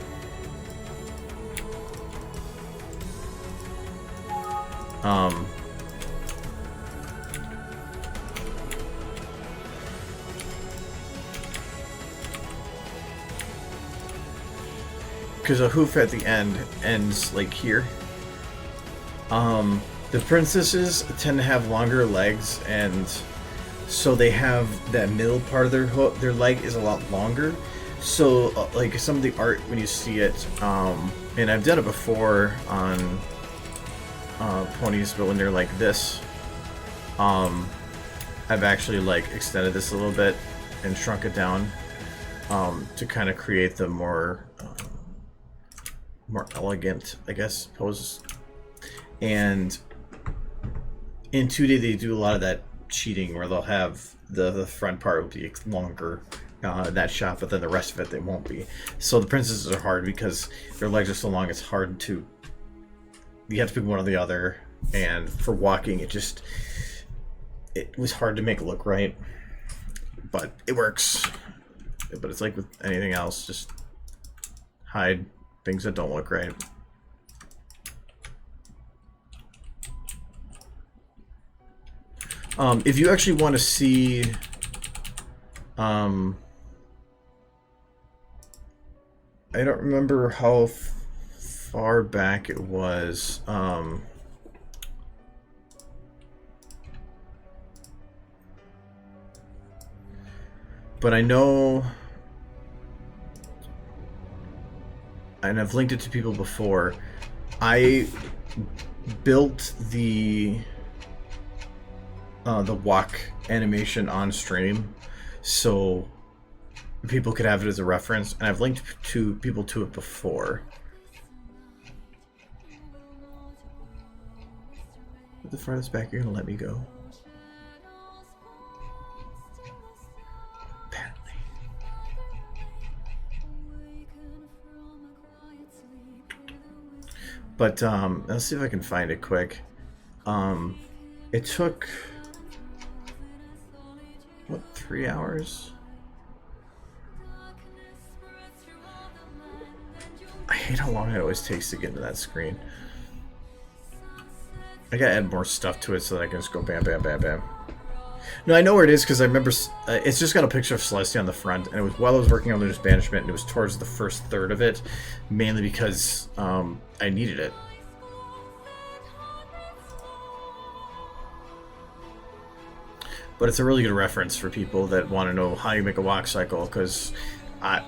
Because a hoof at the end ends like here. The princesses tend to have longer legs, and so they have that middle part of their leg is a lot longer. So like some of the art when you see it, and I've done it before on ponies, but when they're like this, I've actually like extended this a little bit and shrunk it down to kind of create the more elegant, I guess, poses. And in 2D they do a lot of that cheating where they'll have the front part will be longer that shot, but then the rest of it they won't be. So the princesses are hard because their legs are so long, it's hard to, you have to pick one or the other, and for walking it was hard to make it look right, but it works. But it's like with anything else, just hide things that don't look right. If you actually want to see I don't remember how far back it was. But I know, and I've linked it to people before, I built the walk animation on stream so people could have it as a reference, and I've linked to people to it before. At the farthest back, you're gonna let me go. But let's see if I can find it quick. It took what, 3 hours? I hate how long it always takes to get into that screen. I gotta add more stuff to it so that I can just go bam, bam, bam, bam. No, I know where it is because I remember it's just got a picture of Celestia on the front, and it was while I was working on Luna's Banishment, and it was towards the first third of it, mainly because I needed it. But it's a really good reference for people that want to know how you make a walk cycle, because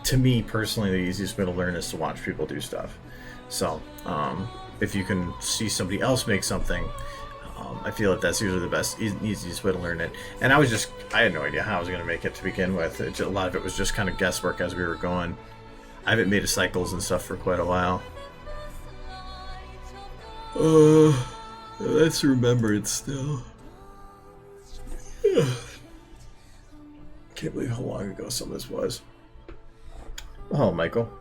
to me personally, the easiest way to learn is to watch people do stuff. So if you can see somebody else make something, I feel that that's usually the best, easiest way to learn it. And I had no idea how I was going to make it to begin with. A lot of it was just kind of guesswork as we were going. I haven't made cycles and stuff for quite a while. Let's remember it still. Can't believe how long ago some of this was. Oh, Michael.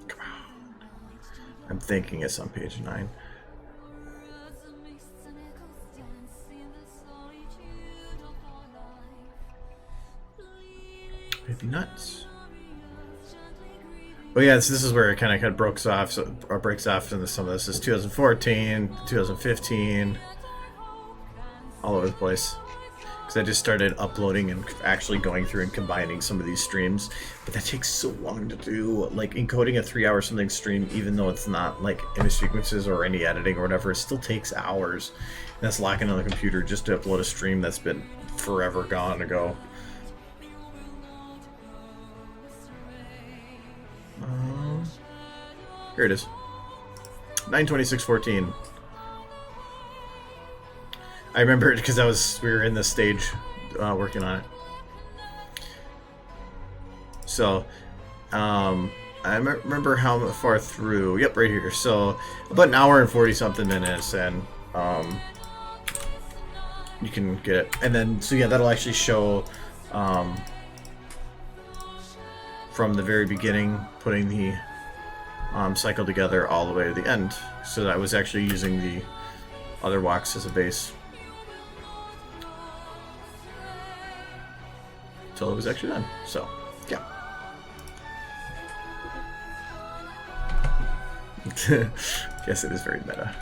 Come on. I'm thinking it's on page 9. Maybe nuts. Oh yeah, this is where it kind of breaks off into some of this. This is 2014, 2015, all over the place. Because I just started uploading and actually going through and combining some of these streams, but that takes so long to do. Like encoding a 3-hour something stream, even though it's not like image sequences or any editing or whatever, it still takes hours. And that's locking on the computer just to upload a stream that's been forever gone ago. Here it is. 9/26/14. I remember it because we were in this stage working on it. So I remember how far through. Yep, right here. So about an hour and 40 something minutes, and you can get it. And then so yeah, that'll actually show from the very beginning, putting the cycle together all the way to the end. So that I was actually using the other walks as a base until it was actually done. So yeah. Guess it is very meta.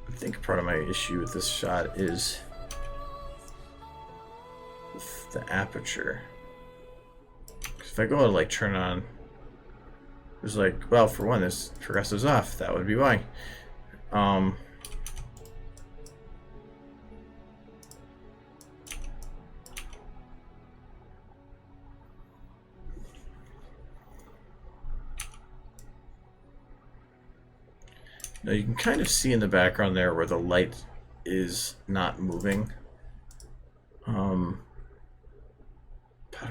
I think part of my issue with this shot is with the aperture. If I go to like turn on, there's like, well, for one, this progressive's off. That would be why. Now you can kind of see in the background there where the light is not moving. I don't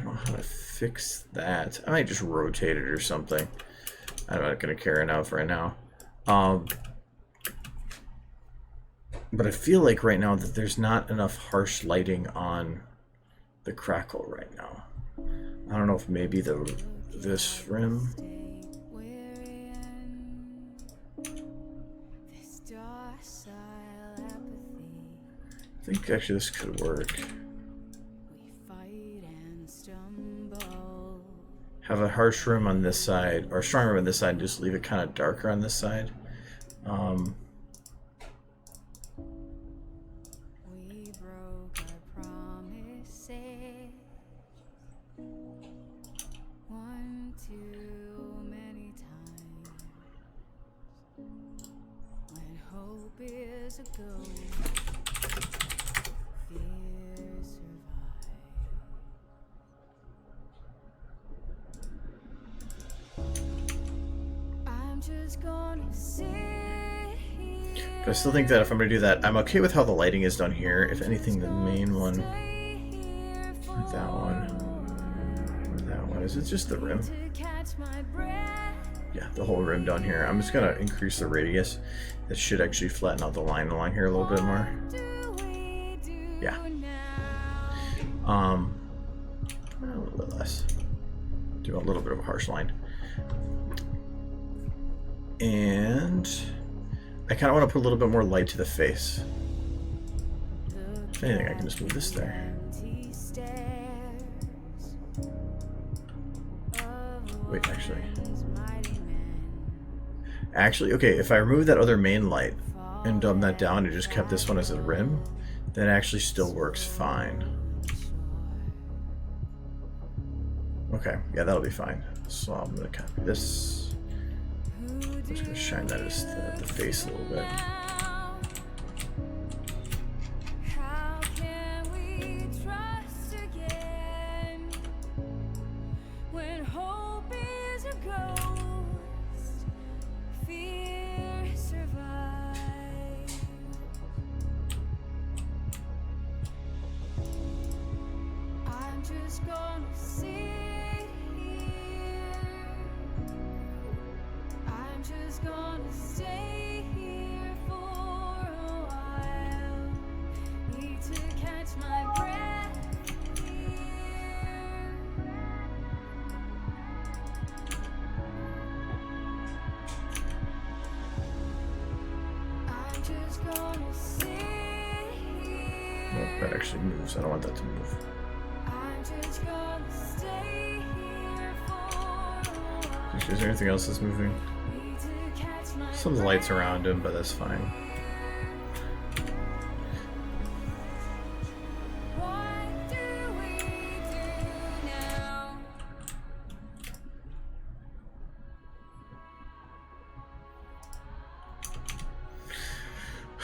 know how to fix that. I might just rotate it or something. I'm not going to care enough right now. But I feel like right now that there's not enough harsh lighting on the crackle right now. I don't know if maybe this rim. I think actually this could work. Have a harsh rim on this side, or a strong rim on this side, and just leave it kind of darker on this side. But I still think that if I'm going to do that, I'm okay with how the lighting is done here. If anything, the main one, or that one, or that one. Is it just the rim? Yeah, the whole rim down here. I'm just going to increase the radius. That should actually flatten out the line along here a little bit more. Yeah. A little bit less. Do a little bit of a harsh line. And I kind of want to put a little bit more light to the face. If anything, I can just move this there. Wait, actually, okay, if I remove that other main light and dumb that down and just kept this one as a rim, that actually still works fine. Okay, yeah, that'll be fine. So I'm going to copy this. I'm just going to shine that as the face a little bit. That actually moves. I don't want that to move. Is there anything else that's moving? Some lights around him, but that's fine.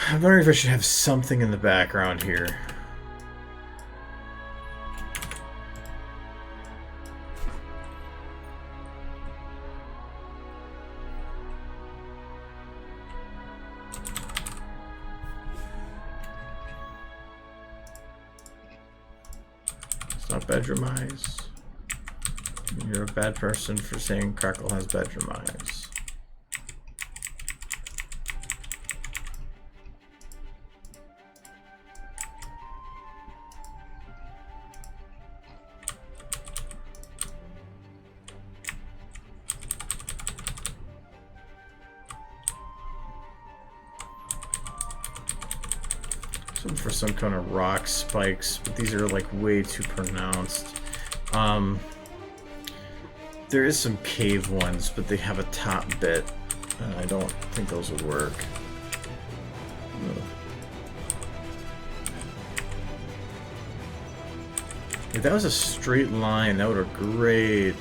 I'm wondering if I should have something in the background here. It's not bedroom eyes. You're a bad person for saying Crackle has bedroom eyes. For some kind of rock spikes, but these are like way too pronounced. There is some cave ones, but they have a top bit, and I don't think those would work. If that was a straight line, that would look great.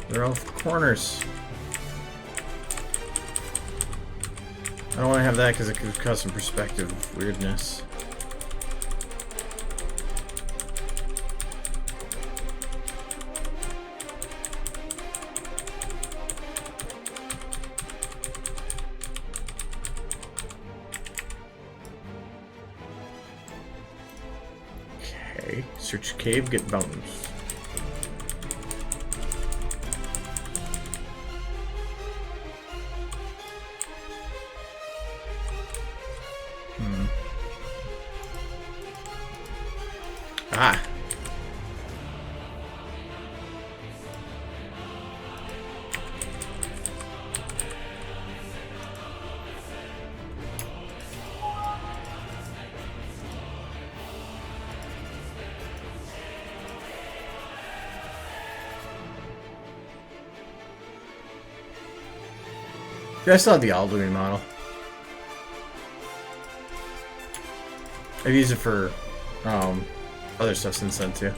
They're all corners. I don't want to have that because it could cause some perspective weirdness. Okay, search cave, get bones. Ah. I still have the Alduin model. I've used it for other stuff since then too.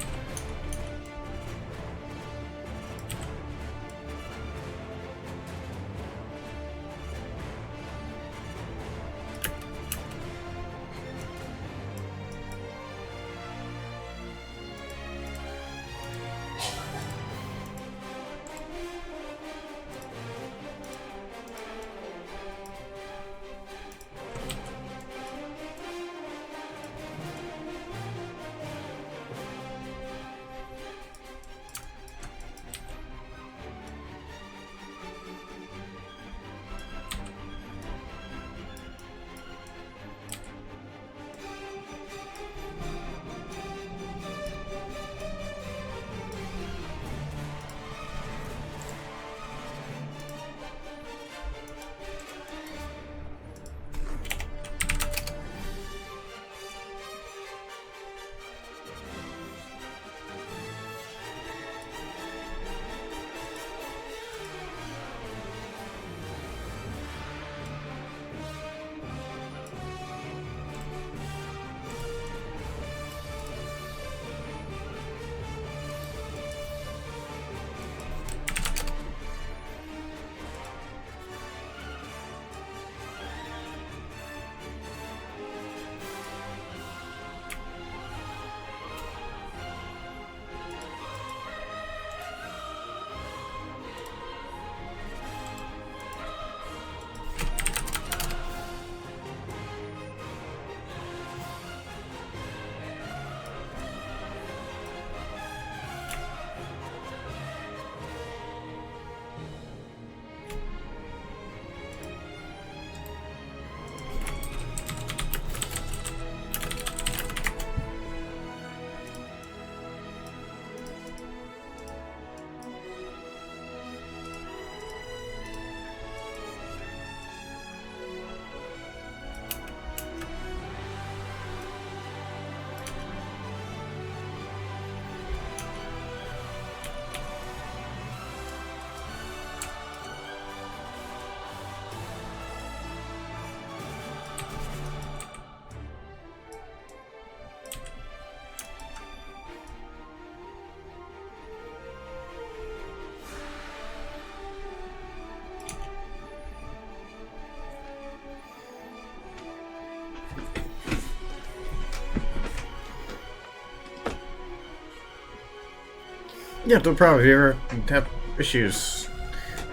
Yeah, no problem. If you ever have issues,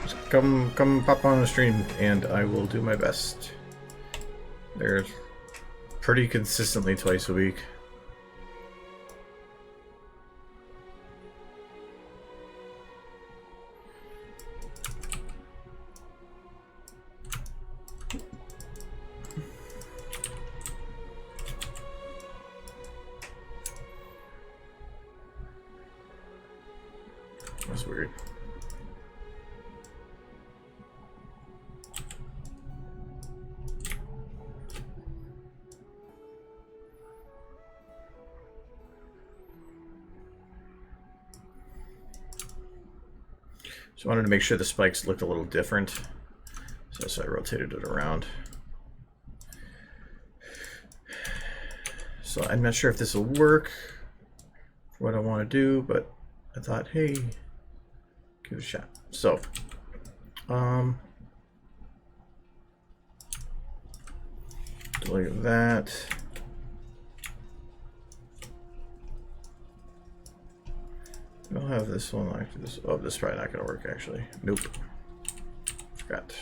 just come pop on the stream, and I will do my best. They're pretty consistently twice a week. That's weird. So I wanted to make sure the spikes looked a little different. So I rotated it around. So I'm not sure if this will work for what I want to do, but I thought, hey, give it a shot. So, delete that. I'll have this one like this. Oh, this is probably not going to work actually. Nope. Forgot.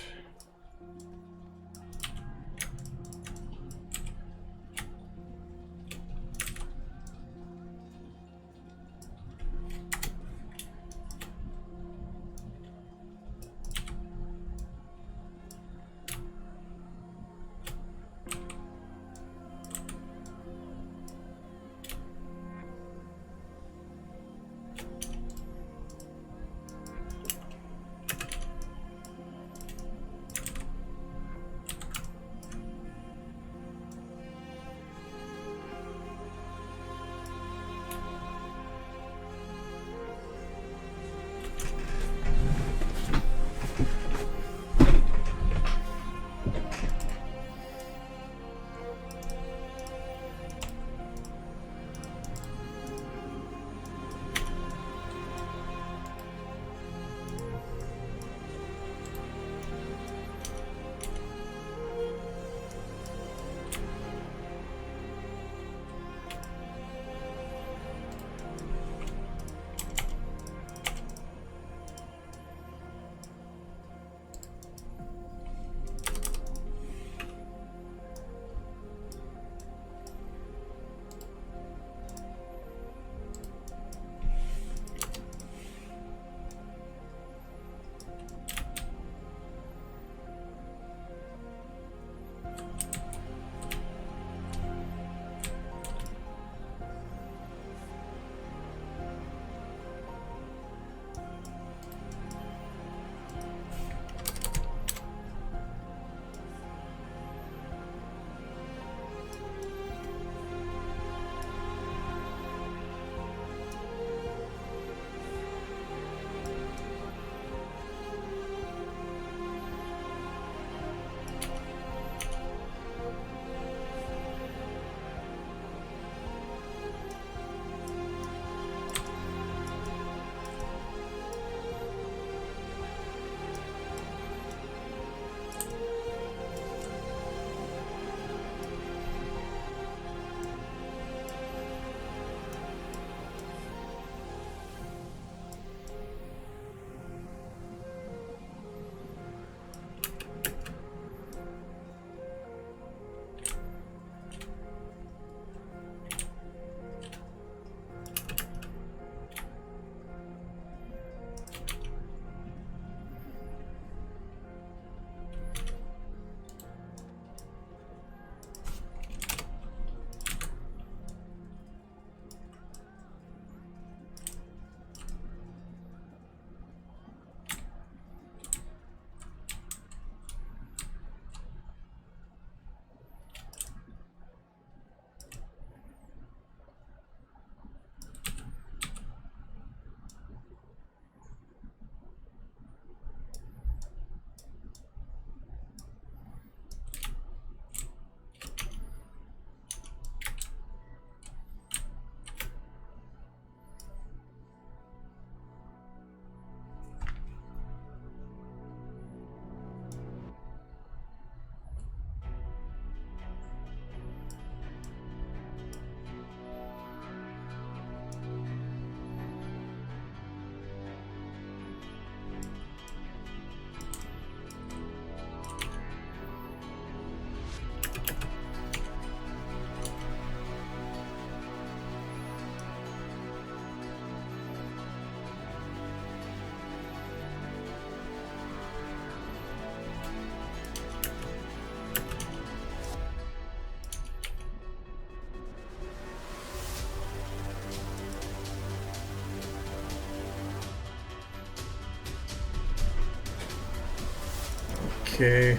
Okay.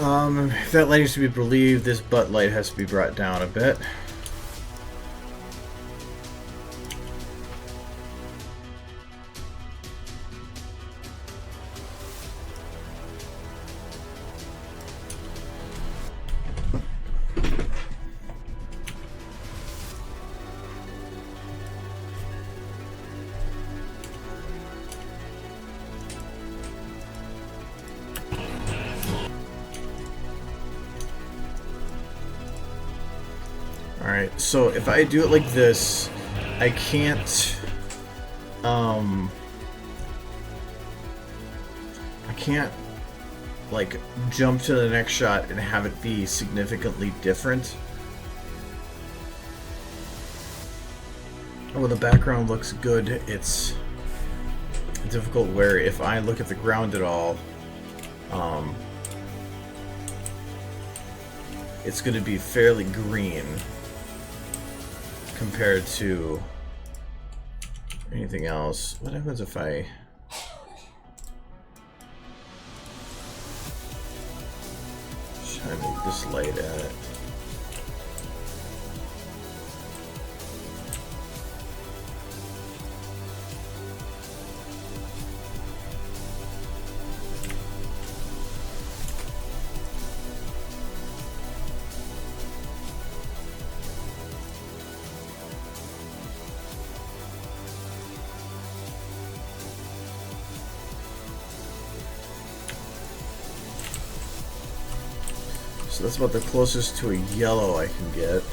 If that light is to be believed, this butt light has to be brought down a bit. Alright, so if I do it like this, I can't, like, jump to the next shot and have it be significantly different. When the background looks good, it's difficult where if I look at the ground at all, it's going to be fairly green compared to anything else. What happens if I shine this light at it? So that's about the closest to a yellow I can get.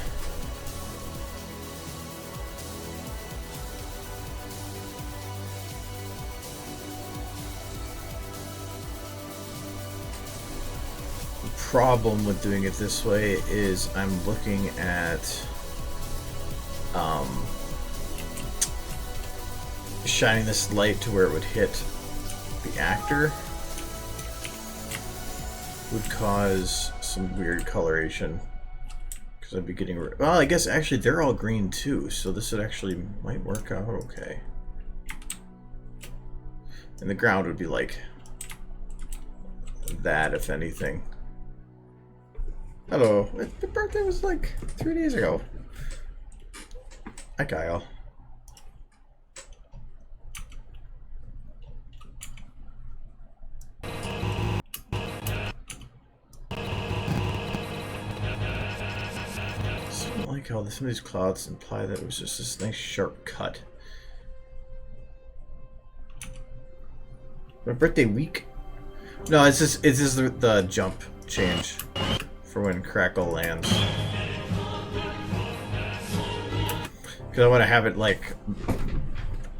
The problem with doing it this way is I'm looking at shining this light to where it would hit the actor would cause some weird coloration because I'd be getting well, I guess actually they're all green too, so this would actually might work out okay. And the ground would be like that, if anything. Hello, my birthday was like 3 days ago. Hi, Kyle. How some of these clouds imply that it was just this nice sharp cut. My birthday week? No, it's just the jump change for when Crackle lands. Because I want to have it like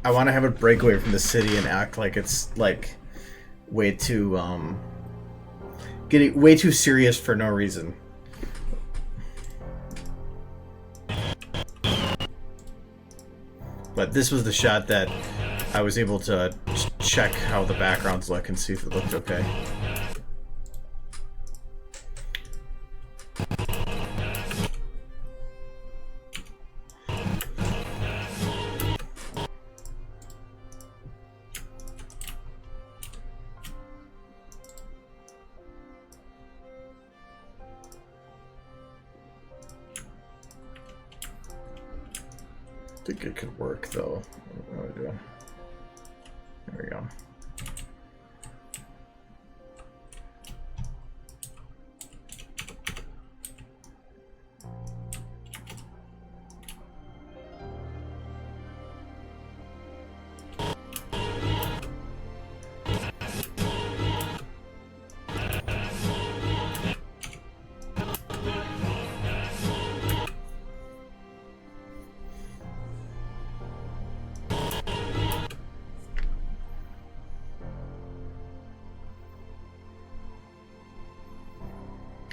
I want to have it break away from the city and act like it's like way too getting way too serious for no reason. But this was the shot that I was able to check how the backgrounds look and see if it looked okay. I think it could work though. What do I do? There we go.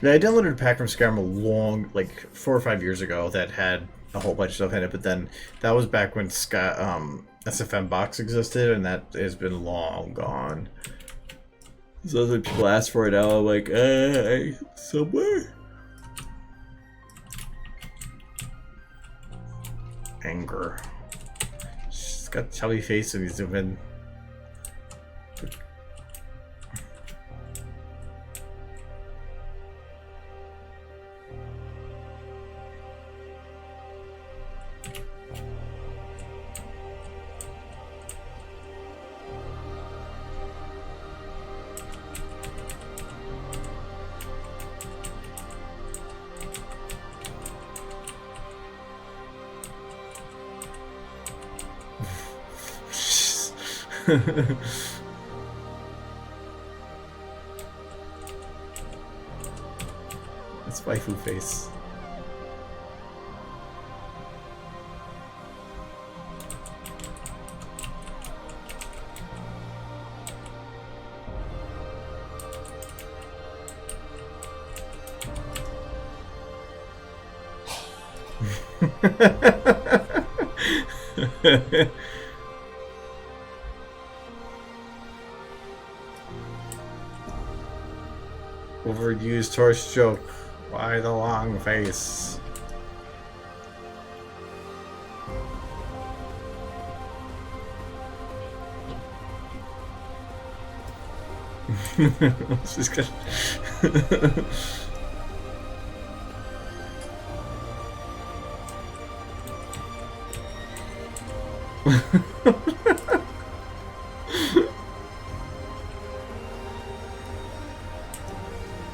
Yeah, I downloaded a pack from Skyrim a long, like 4 or 5 years ago that had a whole bunch of stuff in it, but then that was back when SFM box existed, and that has been long gone. So when people ask for it now, I'm like, somewhere. Anger. She's got a chubby face and he's been. It's waifu face. Overused horse joke. Why the long face? She's good.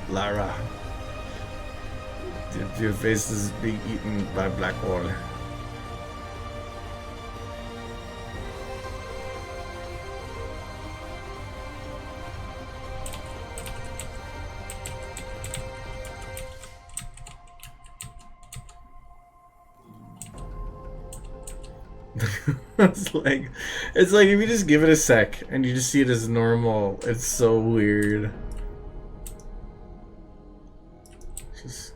Lara, your face is being eaten by black hole. It's like if you just give it a sec and you just see it as normal, it's so weird. Just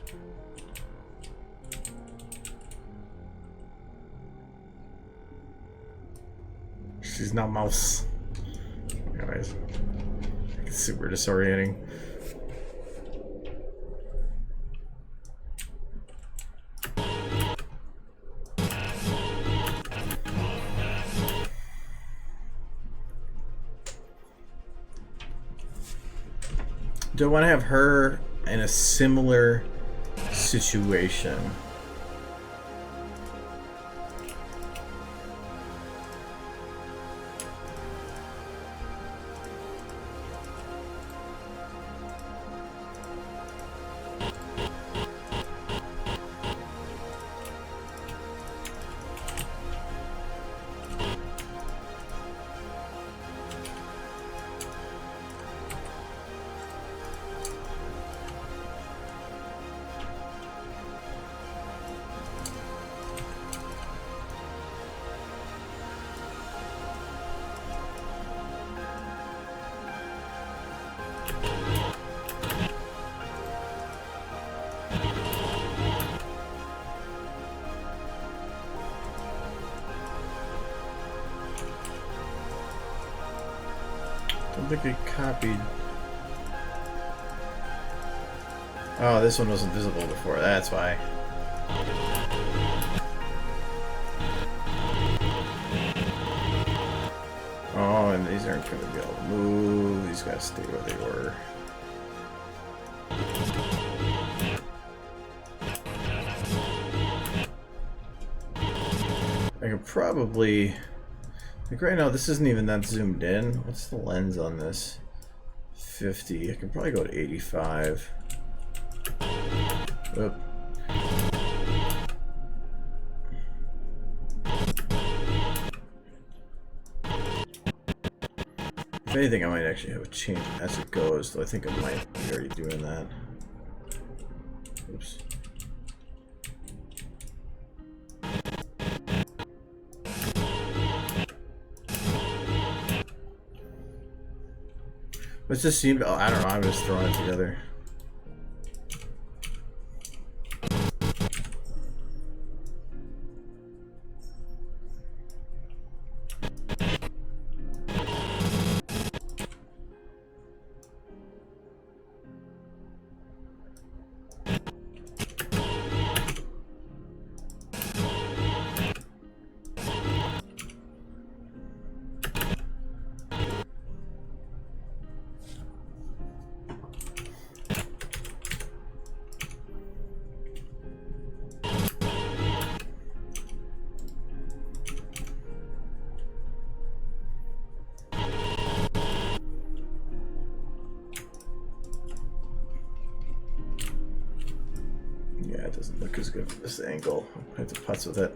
she's not mouse. Anyways, it's super disorienting. Do I want to have her in a similar situation? I think I copied. Oh, this one wasn't visible before, that's why. Oh, and these aren't going to be able to move. These guys stay where they were. I could probably... Like right now, this isn't even that zoomed in. What's the lens on this? 50. I can probably go to 85. Oop. If anything, I might actually have a change as it goes, though I think I might be already doing that. Oops. Let's just see. Oh, I don't know. I'm just throwing it together. Yeah, it doesn't look as good from this angle. I have to putz with it.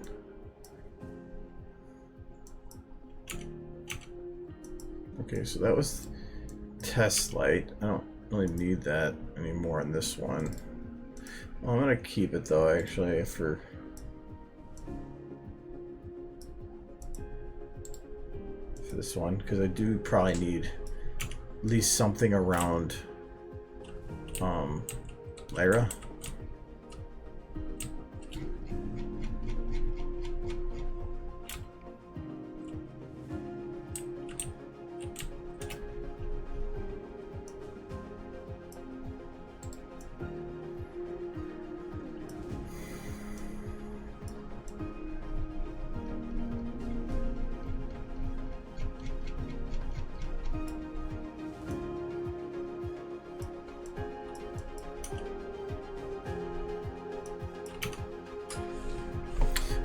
Okay, so that was test light. I don't really need that anymore in this one. Well, I'm gonna keep it though, actually, for this one, because I do probably need at least something around Lyra.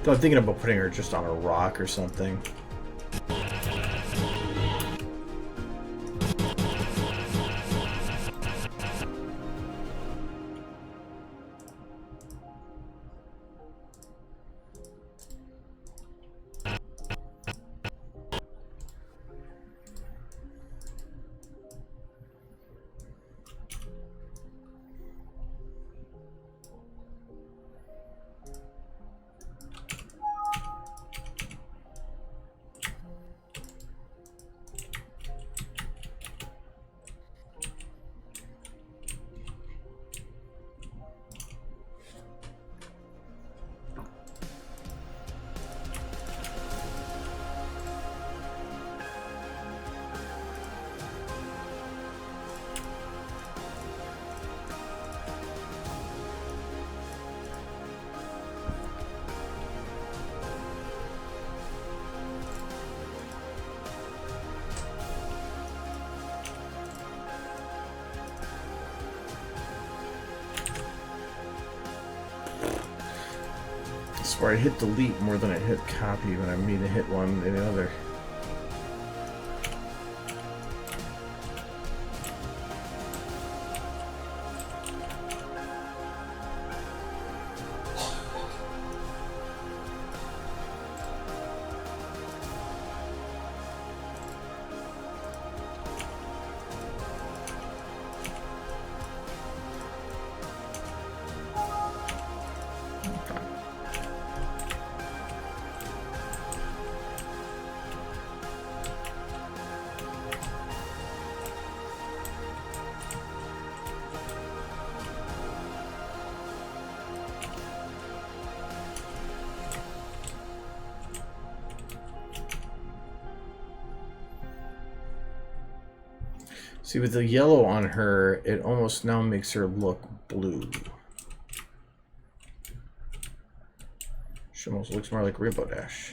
So I'm thinking about putting her just on a rock or something. I swear I hit delete more than I hit copy when I mean to hit one or the other. See, with the yellow on her, it almost now makes her look blue. She almost looks more like Rainbow Dash.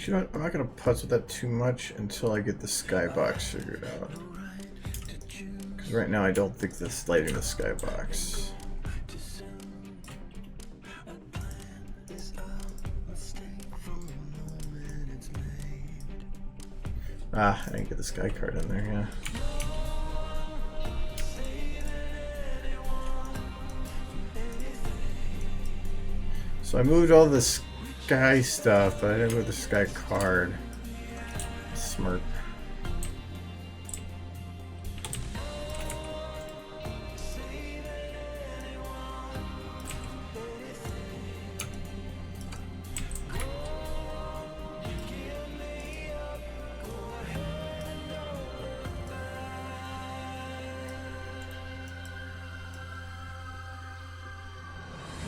You know what? I'm not gonna putz with that too much until I get the skybox figured out. Because right now I don't think this lighting the skybox. Ah, I didn't get the sky card in there, yeah. So I moved all the sky stuff, but I didn't move the sky card. Smart.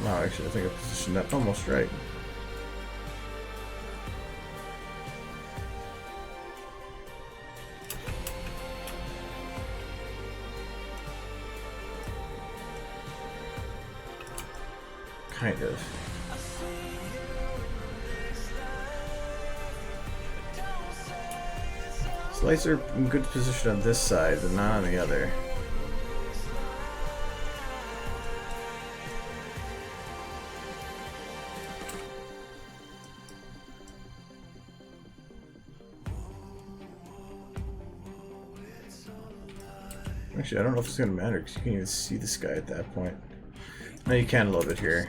No, actually, I think I positioned that almost right. Kind of. So lights are in good position on this side, but not on the other. Actually, I don't know if it's going to matter because you can't even see the sky at that point. No, you can a little bit here.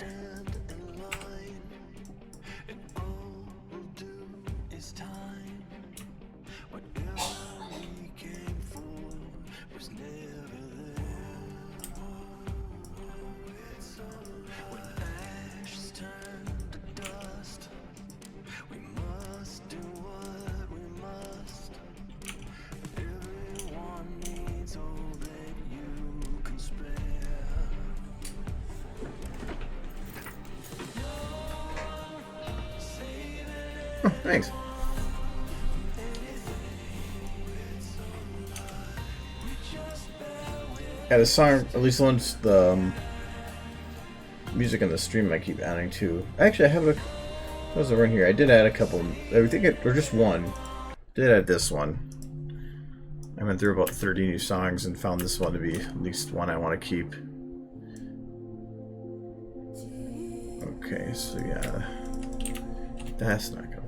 Oh, thanks. Yeah, the song, at least once the music on the stream I keep adding to. Actually, I have a. What was the run here? I did add a couple. I think it, or just one. Did add this one. I went through about 30 new songs and found this one to be at least one I want to keep. Okay, so yeah, that's not gonna work.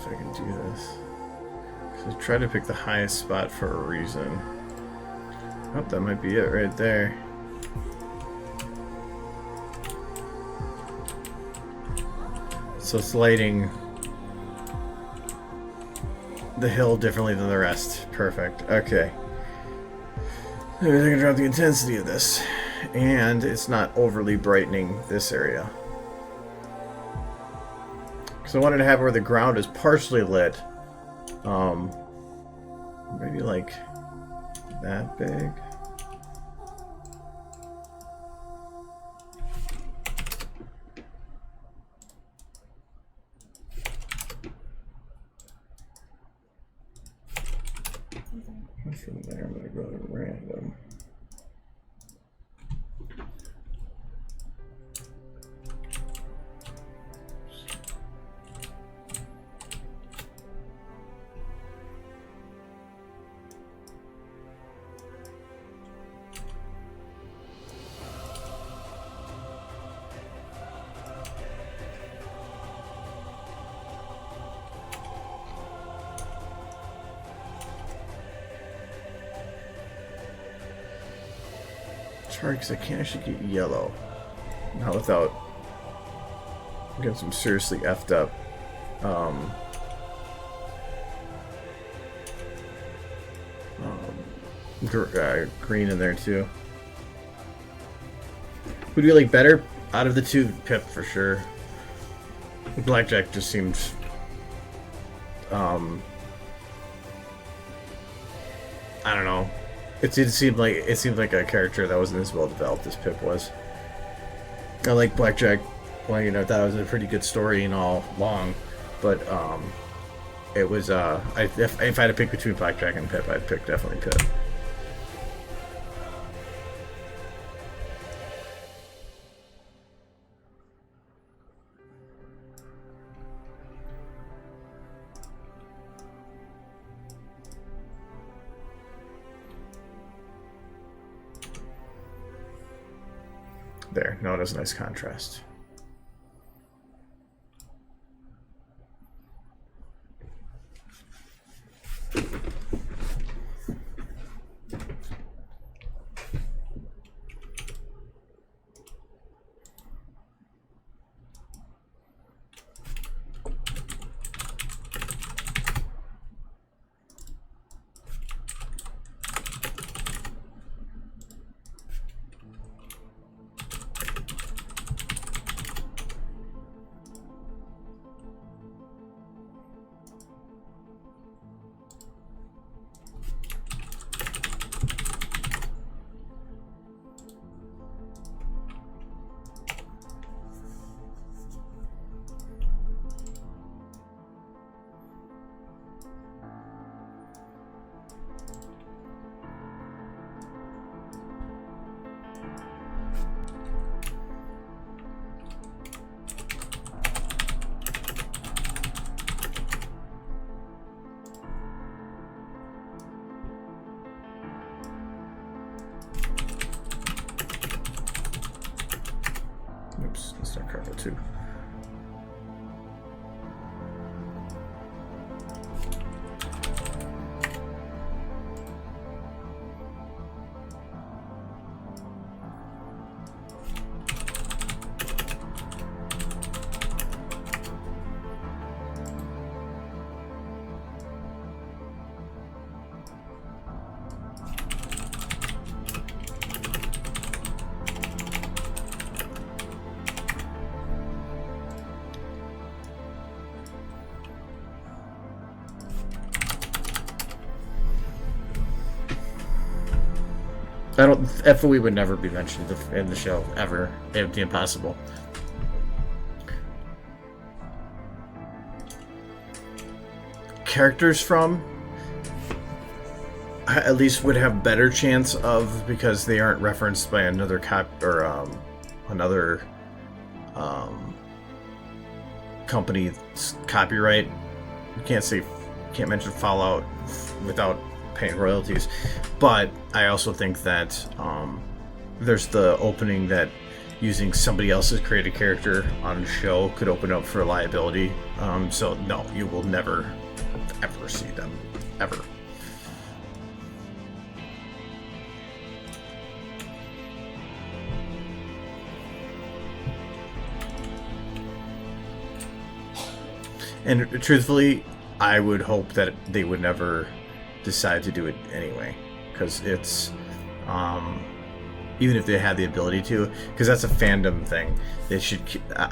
I can do this. So try to pick the highest spot for a reason. Oh, that might be it right there. So it's lighting the hill differently than the rest. Perfect. Okay. Maybe I can drop the intensity of this. And it's not overly brightening this area. Because I wanted to have where the ground is partially lit. Maybe like that big. From there, I'm going to go to random. Hard because I can't actually get yellow. Not without getting some seriously effed up. Green in there too. Would you like better out of the two? Pip for sure. Blackjack just seems I don't know. It seemed like a character that wasn't as well developed as Pip was. I like Blackjack. Well, you know, that was a pretty good story and all long, but it was if I had to pick between Blackjack and Pip, I'd pick definitely Pip. There, no, it has a nice contrast. Oops, let's start cargo 2. I don't. FOE would never be mentioned in the show ever. It would be impossible. Characters from at least would have better chance of, because they aren't referenced by another another company's copyright. You can't mention Fallout without paying royalties. But I also think that there's the opening that using somebody else's created character on a show could open up for liability. So no, you will never ever see them ever. And truthfully, I would hope that they would never decide to do it anyway, because it's even if they had the ability to, because that's a fandom thing. They should.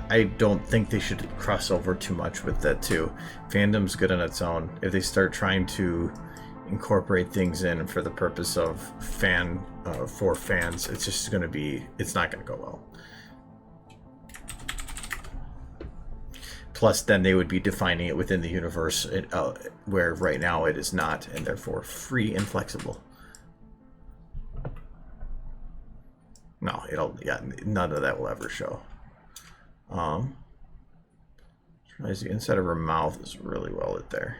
I don't think they should cross over too much with that too. Fandom's good on its own. If they start trying to incorporate things in for the purpose of for fans, it's just going to be. It's not going to go well. Plus, then they would be defining it within the universe, where right now it is not, and therefore free and flexible. No, none of that will ever show. The inside of her mouth is really well lit there.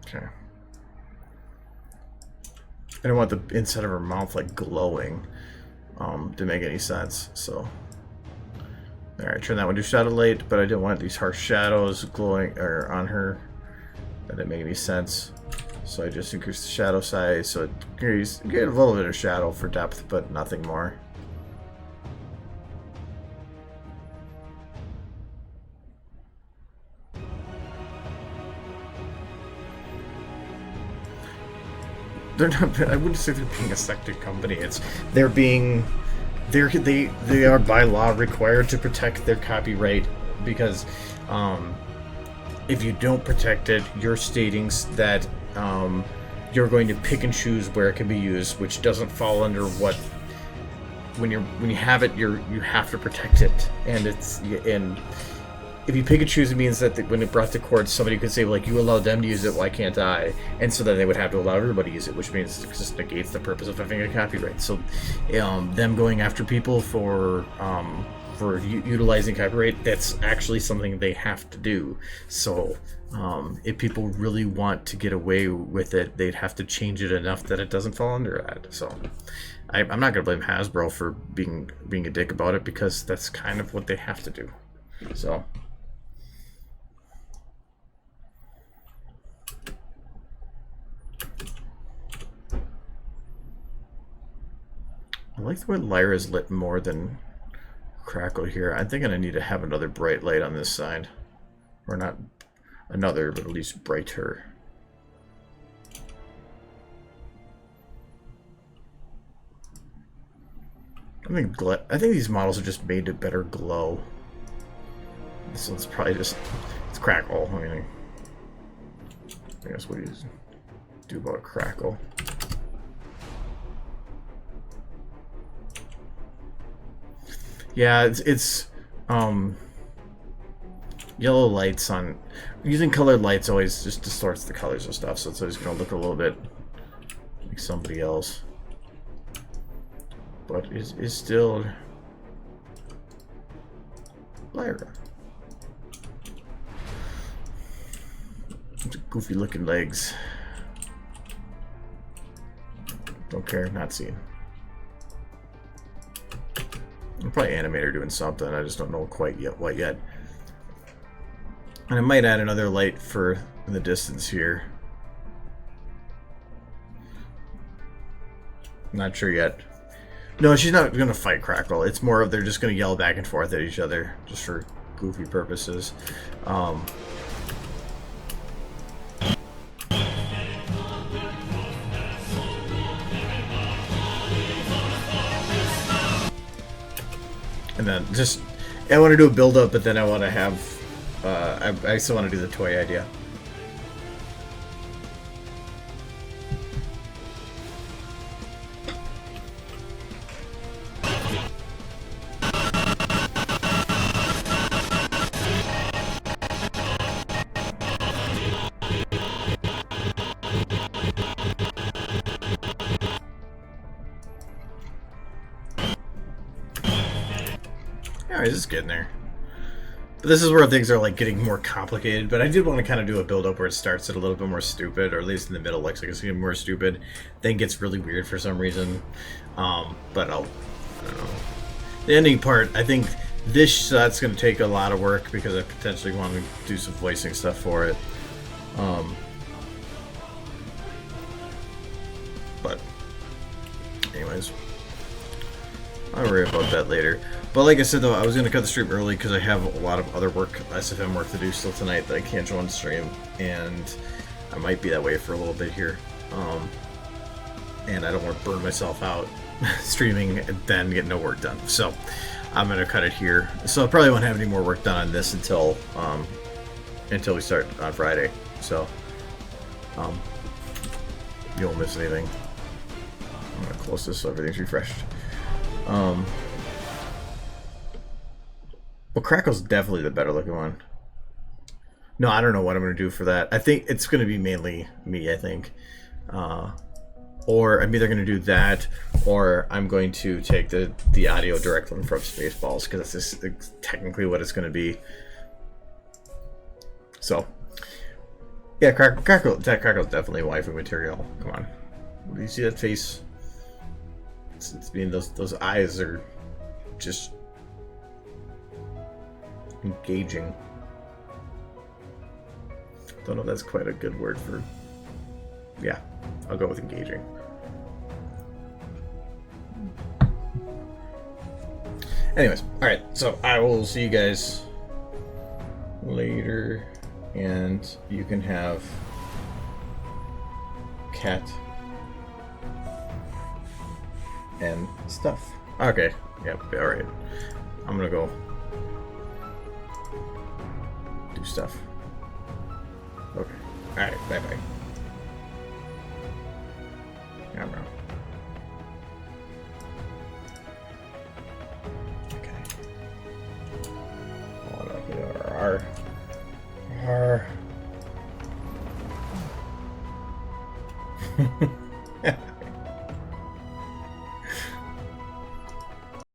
Okay. I don't want the inside of her mouth like glowing to make any sense. So, all right, turn that one to shadow light, but I didn't want these harsh shadows glowing or on her. That didn't make any sense. So I just increased the shadow size, so it get a little bit of shadow for depth, but nothing more. They're not. I wouldn't say they're being a sector company. They are by law required to protect their copyright, because if you don't protect it, you're stating that you're going to pick and choose where it can be used, which doesn't fall under what. When you have it, you have to protect it, and if you pick and choose, it means that when it brought to court, somebody could say, like, you allowed them to use it, why can't I? And so then they would have to allow everybody to use it, which means it just negates the purpose of having a copyright. So them going after people for utilizing copyright, that's actually something they have to do. So if people really want to get away with it, they'd have to change it enough that it doesn't fall under that. So I'm not going to blame Hasbro for being a dick about it, because that's kind of what they have to do. So... I like the way Lyra's lit more than Crackle here. I think I need to have another bright light on this side. Or not another, but at least brighter. I think these models are just made to better glow. This one's probably just... It's Crackle. I mean, I guess what do you do about Crackle? Yeah, it's yellow lights on... Using colored lights always just distorts the colors of stuff, so it's always going to look a little bit like somebody else. But it's still... Lyra. Goofy looking legs. Don't care, not seen. I'm probably animator doing something, I just don't know quite yet what yet. And I might add another light for in the distance here. Not sure yet. No, she's not going to fight Crackle. It's more of they're just going to yell back and forth at each other just for goofy purposes. And then just, I want to do a build up, but then I want to have, I still want to do the toy idea. Alright, just getting there. But this is where things are like getting more complicated. But I did want to kind of do a build up where it starts at a little bit more stupid, or at least in the middle looks like it's getting more stupid, then gets really weird for some reason. But I don't know. The ending part, I think this shot's going to take a lot of work because I potentially want to do some voicing stuff for it. But anyways, I'll worry about that later. But like I said though, I was going to cut the stream early because I have a lot of other work, SFM work to do still tonight that I can't join the stream, and I might be that way for a little bit here. And I don't want to burn myself out streaming and then get no work done. So I'm going to cut it here. So I probably won't have any more work done on this until we start on Friday. So you won't miss anything. I'm going to close this so everything's refreshed. Well, Crackle's definitely the better looking one. No, I don't know what I'm going to do for that. I think it's going to be mainly me, I think. Or I'm either going to do that, or I'm going to take the audio direct one from Spaceballs, because that's just technically what it's going to be. So, yeah, Crackle's definitely waifu material. Come on. Do you see that face? It's being those eyes are just engaging. Don't know if that's quite a good word for. Yeah, I'll go with engaging. Anyways, alright, so I will see you guys later, and you can have cat and stuff. Okay, yep, alright. I'm gonna go do stuff. Okay, alright, bye bye. Yeah, bro. Okay. Oh, like